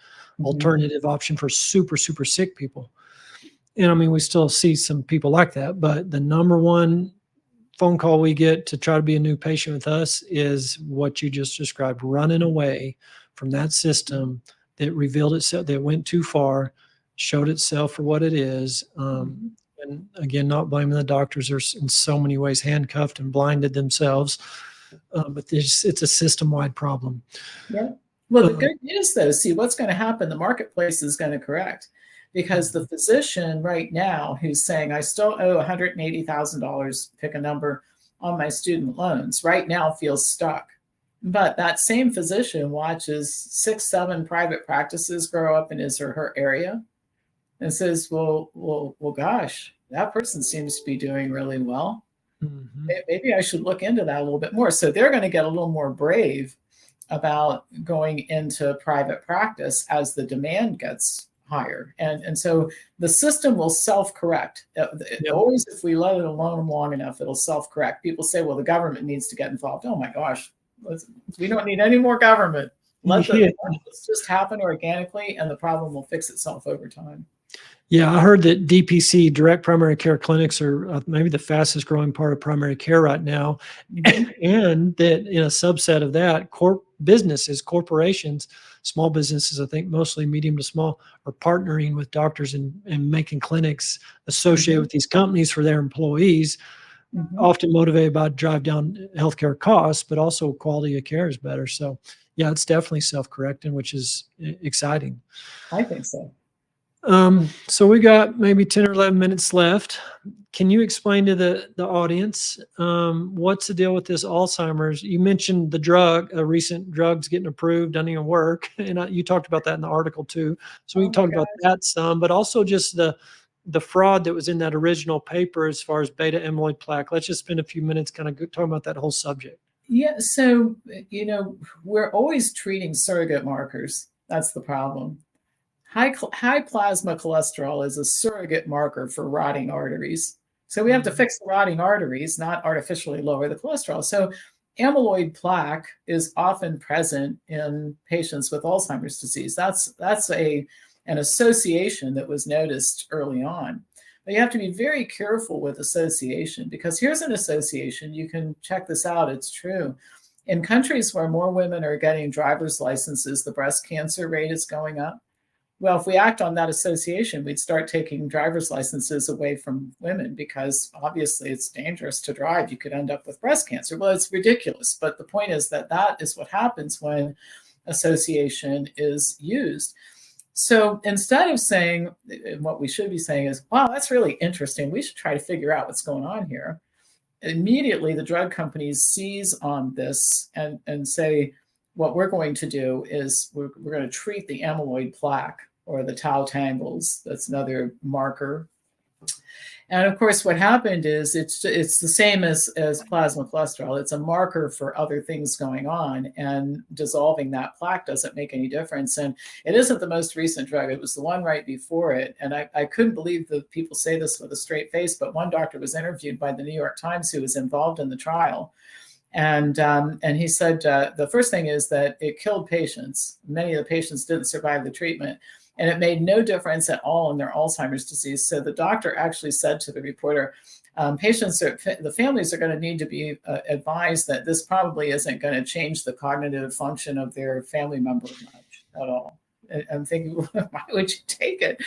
alternative option for super, super sick people. And I mean, we still see some people like that, but the number one phone call we get to try to be a new patient with us is what you just described, running away from that system that revealed itself, that went too far, showed itself for what it is. And again, not blaming the doctors. They're in so many ways handcuffed and blinded themselves. But it's a system-wide problem. Yeah. Well, the good news, though, see what's going to happen. The marketplace is going to correct, because the physician right now who's saying, I still owe $180,000, pick a number, on my student loans, right now feels stuck. But that same physician watches 6, 7 private practices grow up in his or her area and says, well, gosh, that person seems to be doing really well. Maybe I should look into that a little bit more. So they're going to get a little more brave about going into private practice as the demand gets higher. And so the system will self-correct. Always, if we let it alone long enough, it'll self-correct. People say, well, the government needs to get involved. Oh my gosh, we don't need any more government. Let this just happen organically, and the problem will fix itself over time. Yeah, I heard that DPC, direct primary care clinics, are maybe the fastest growing part of primary care right now. And that in a subset of that, businesses, corporations, small businesses, I think mostly medium to small, are partnering with doctors and making clinics associated with these companies for their employees, Mhm. often motivated by drive down healthcare costs, but also quality of care is better. So yeah, it's definitely self-correcting, which is exciting. I think so. So we got maybe 10 or 11 minutes left. Can you explain to the audience what's the deal with this Alzheimer's? You mentioned the drug, a recent drug's getting approved, doesn't even work, and you talked about that in the article too. So we Oh can my talk about God. that some, but also just the fraud that was in that original paper as far as beta amyloid plaque. Let's just spend a few minutes kind of talking about that whole subject. Yeah. So, we're always treating surrogate markers. That's the problem. High plasma cholesterol is a surrogate marker for rotting arteries. So we have to fix the rotting arteries, not artificially lower the cholesterol. So amyloid plaque is often present in patients with Alzheimer's disease. That's an association that was noticed early on. But you have to be very careful with association, because here's an association. You can check this out. It's true. In countries where more women are getting driver's licenses, the breast cancer rate is going up. Well, if we act on that association, we'd start taking driver's licenses away from women, because obviously it's dangerous to drive. You could end up with breast cancer. Well, it's ridiculous. But the point is that that is what happens when association is used. So instead of saying, what we should be saying is, wow, that's really interesting, we should try to figure out what's going on here. Immediately, the drug companies seize on this and say, what we're going to do is we're going to treat the amyloid plaque, or the tau tangles. That's another marker. And of course, what happened is it's the same as plasma cholesterol. It's a marker for other things going on, and dissolving that plaque doesn't make any difference. And it isn't the most recent drug. It was the one right before it. And I couldn't believe that people say this with a straight face, but one doctor was interviewed by the New York Times who was involved in the trial. And he said the first thing is that it killed patients. Many of the patients didn't survive the treatment, and it made no difference at all in their Alzheimer's disease. So the doctor actually said to the reporter, the families are going to need to be advised that this probably isn't going to change the cognitive function of their family member much at all. I'm thinking, why would you take it?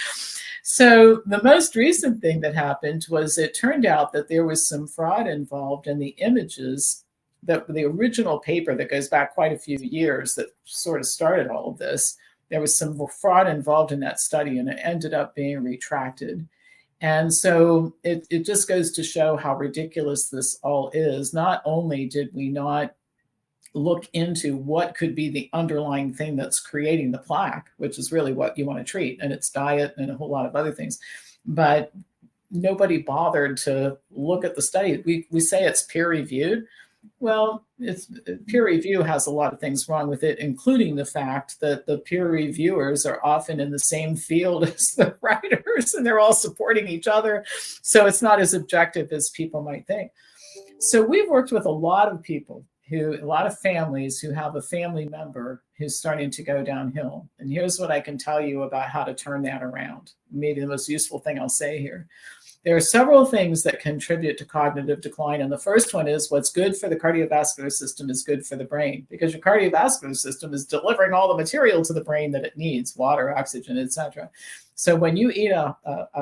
So the most recent thing that happened was, it turned out that there was some fraud involved in the images. That the original paper that goes back quite a few years that sort of started all of this, there was some fraud involved in that study, and it ended up being retracted. And so it just goes to show how ridiculous this all is. Not only did we not look into what could be the underlying thing that's creating the plaque, which is really what you want to treat, and it's diet and a whole lot of other things, but nobody bothered to look at the study. We say it's peer reviewed. Well, it's peer review has a lot of things wrong with it, including the fact that the peer reviewers are often in the same field as the writers, and they're all supporting each other. So it's not as objective as people might think. So we've worked with a lot of people, a lot of families who have a family member who's starting to go downhill. And here's what I can tell you about how to turn that around. Maybe the most useful thing I'll say here. There are several things that contribute to cognitive decline. And the first one is, what's good for the cardiovascular system is good for the brain, because your cardiovascular system is delivering all the material to the brain that it needs: water, oxygen, etc. So when you eat a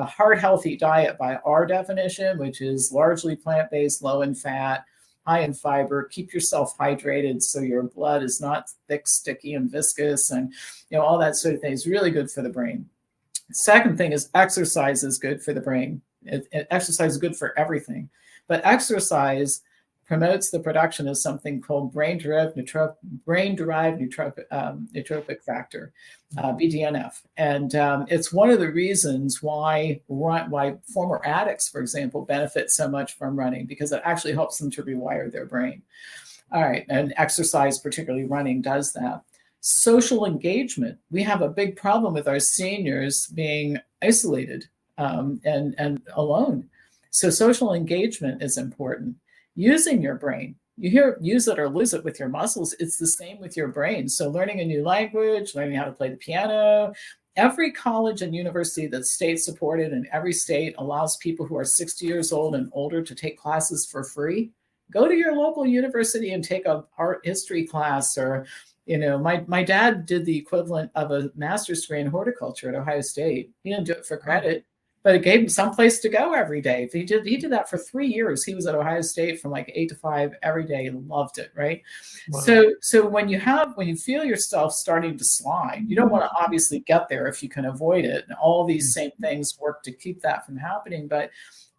heart healthy diet by our definition, which is largely plant-based, low in fat, high in fiber, keep yourself hydrated so your blood is not thick, sticky, and viscous, and all that sort of thing, is really good for the brain. Second thing is, exercise is good for the brain. Exercise is good for everything, but exercise promotes the production of something called brain-derived neurotrophic factor, BDNF, and it's one of the reasons why former addicts, for example, benefit so much from running, because it actually helps them to rewire their brain. All right, and exercise, particularly running, does that. Social engagement. We have a big problem with our seniors being isolated and alone. So social engagement is important. Using your brain. You hear use it or lose it with your muscles. It's the same with your brain. So learning a new language, learning how to play the piano. Every college and university that's state supported in every state allows people who are 60 years old and older to take classes for free. Go to your local university and take an art history class, or my dad did the equivalent of a master's degree in horticulture at Ohio State. He didn't do it for credit. but it gave him some place to go every day. He did that for 3 years. He was at Ohio State from like 8 to 5 every day and loved it, right? Wow. So when you feel yourself starting to slide, you don't want to obviously get there if you can avoid it. And all these same things work to keep that from happening. But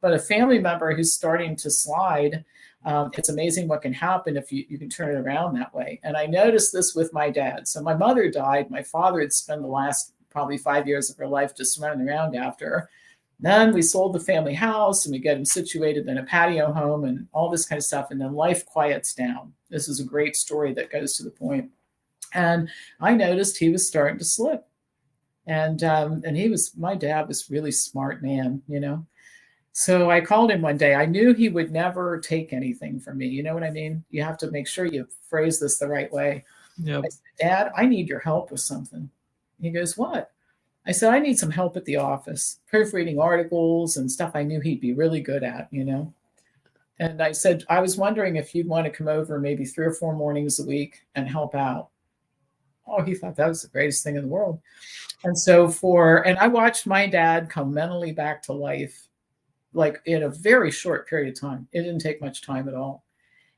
a family member who's starting to slide, it's amazing what can happen if you can turn it around that way. And I noticed this with my dad. So my mother died. My father had spent the last probably 5 years of her life just running around after her. Then we sold the family house and we get him situated in a patio home and all this kind of stuff. And then life quiets down. This is a great story that goes to the point. And I noticed he was starting to slip. And my dad was a really smart man, you know. So I called him one day. I knew he would never take anything from me. You know what I mean? You have to make sure you phrase this the right way. Yep. I said, Dad, I need your help with something. He goes, what? I said, I need some help at the office, proofreading articles and stuff I knew he'd be really good at, you know. And I said, I was wondering if you'd want to come over maybe 3 or 4 mornings a week and help out. Oh, he thought that was the greatest thing in the world. And and I watched my dad come mentally back to life, like in a very short period of time. It didn't take much time at all.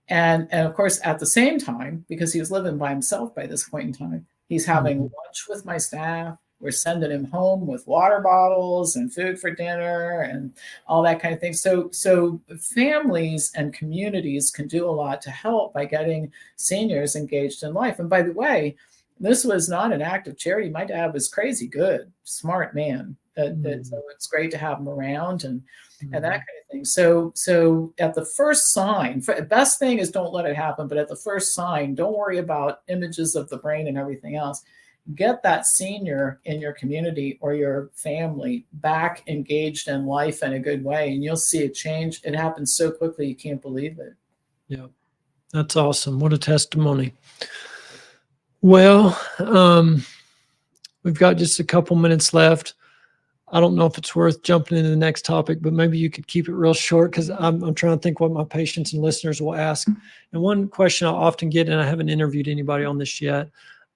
And of course, at the same time, because he was living by himself by this point in time, he's having lunch with my staff. We're sending him home with water bottles and food for dinner and all that kind of thing. So families and communities can do a lot to help by getting seniors engaged in life. And by the way, this was not an act of charity. My dad was crazy good, smart man. So it's great to have him around and that kind of thing. So at the first sign, the best thing is don't let it happen. But at the first sign, don't worry about images of the brain and everything else. Get that senior in your community or your family back engaged in life in a good way, and you'll see a change. It happens so quickly, you can't believe it. Yeah, that's awesome. What a testimony. Well, we've got just a couple minutes left. I don't know if it's worth jumping into the next topic, but maybe you could keep it real short because I'm trying to think what my patients and listeners will ask. And one question I often get, and I haven't interviewed anybody on this yet,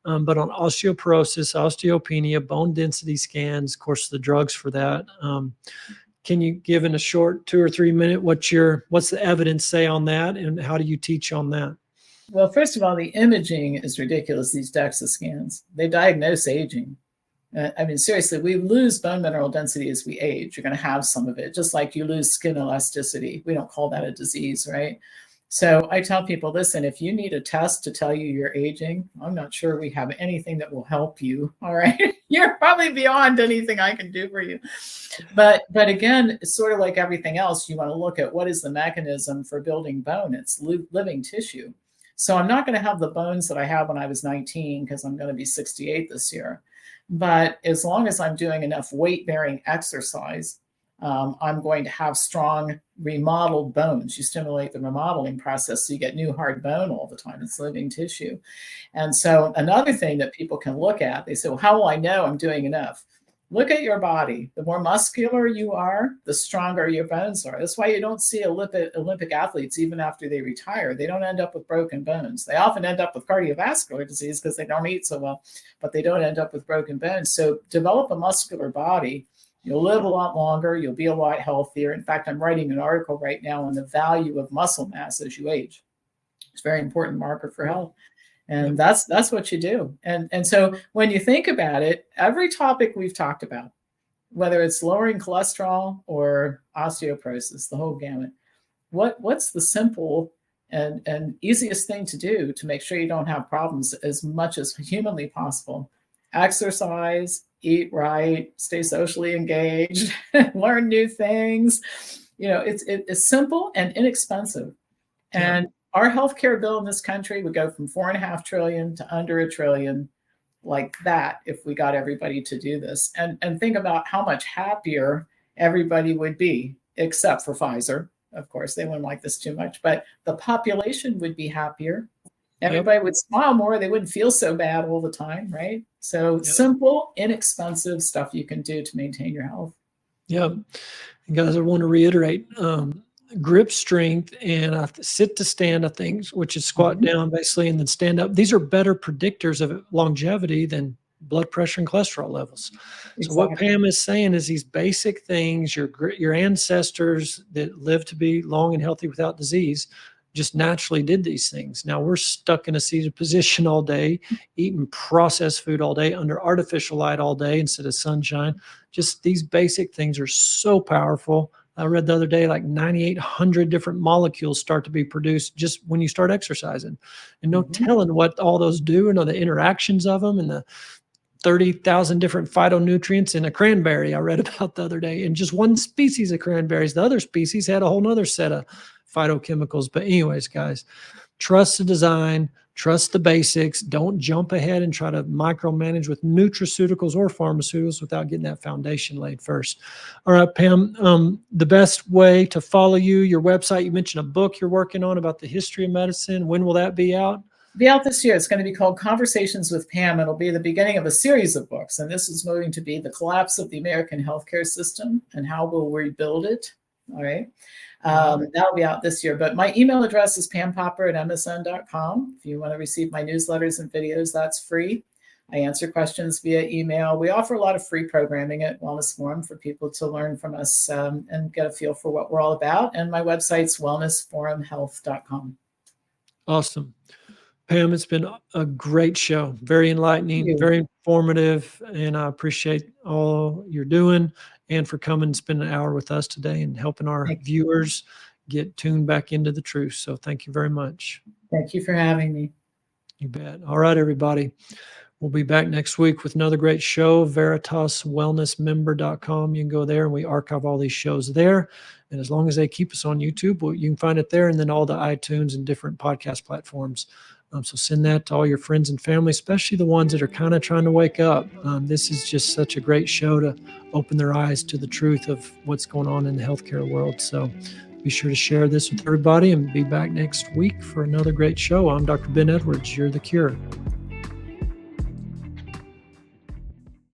but on osteoporosis, osteopenia, bone density scans, of course, the drugs for that. Can you give in a short 2 or 3 minute, what's the evidence say on that, and how do you teach on that? Well, first of all, the imaging is ridiculous, these DEXA scans. They diagnose aging. I mean, seriously, we lose bone mineral density as we age. You're going to have some of it, just like you lose skin elasticity. We don't call that a disease, right? So I tell people, listen, if you need a test to tell you you're aging, I'm not sure we have anything that will help you. All right. You're probably beyond anything I can do for you. But again, it's sort of like everything else. You want to look at what is the mechanism for building bone. It's living tissue. So I'm not going to have the bones that I had when I was 19 because I'm going to be 68 this year. But as long as I'm doing enough weight-bearing exercise, I'm going to have strong remodeled bones. You stimulate the remodeling process, so you get new hard bone all the time. It's living tissue. And so another thing that people can look at, they say, well, how will I know I'm doing enough? Look at your body. The more muscular you are, the stronger your bones are. That's why you don't see Olympic athletes, even after they retire. They don't end up with broken bones. They often end up with cardiovascular disease because they don't eat so well, but they don't end up with broken bones. So develop a muscular body. You'll live a lot longer. You'll be a lot healthier. In fact, I'm writing an article right now on the value of muscle mass as you age. It's a very important marker for health. And that's what you do. And so when you think about it, every topic we've talked about, whether it's lowering cholesterol or osteoporosis, the whole gamut, what's the simple and easiest thing to do to make sure you don't have problems as much as humanly possible? Exercise, eat right, stay socially engaged, learn new things. You know, it's simple and inexpensive. And our healthcare bill in this country would go from $4.5 trillion to under $1 trillion like that if we got everybody to do this. And think about how much happier everybody would be, except for Pfizer. Of course, they wouldn't like this too much, but the population would be happier. Everybody would smile more. They wouldn't feel so bad all the time, right? So simple, inexpensive stuff you can do to maintain your health. Yeah. And guys, I want to reiterate, grip strength and sit to stand, I think, which is squat down basically, and then stand up. These are better predictors of longevity than blood pressure and cholesterol levels. So what Exactly. Pam is saying is these basic things, your ancestors that lived to be long and healthy without disease just naturally did these things. Now we're stuck in a seated position all day, eating processed food all day, under artificial light all day instead of sunshine. Just these basic things are so powerful. I read the other day, like 9,800 different molecules start to be produced just when you start exercising. And no telling what all those do and the interactions of them and the 30,000 different phytonutrients in a cranberry I read about the other day. And just one species of cranberries. The other species had a whole nother set of phytochemicals. But anyways, guys, trust the design, trust the basics. Don't jump ahead and try to micromanage with nutraceuticals or pharmaceuticals without getting that foundation laid first. All right, Pam, the best way to follow you, your website, you mentioned a book you're working on about the history of medicine. When will that be out? Be out this year. It's going to be called Conversations with Pam. It'll be the beginning of a series of books. And this is going to be the collapse of the American healthcare system and how we'll rebuild it. All right. That'll be out this year. But my email address is pampopper@msn.com. If you want to receive my newsletters and videos, that's free. I answer questions via email. We offer a lot of free programming at Wellness Forum for people to learn from us and get a feel for what we're all about. And my website's wellnessforumhealth.com. Awesome. Pam, it's been a great show. Very enlightening, very informative, and I appreciate all you're doing and for coming and spending an hour with us today and helping our viewers get tuned back into the truth. So thank you very much. Thank you for having me. You bet. All right, everybody. We'll be back next week with another great show, veritaswellnessmember.com. You can go there and we archive all these shows there. And as long as they keep us on YouTube, you can find it there and then all the iTunes and different podcast platforms. So send that to all your friends and family, especially the ones that are kind of trying to wake up. This is just such a great show to open their eyes to the truth of what's going on in the healthcare world. So be sure to share this with everybody and be back next week for another great show. I'm Dr. Ben Edwards. You're the Cure.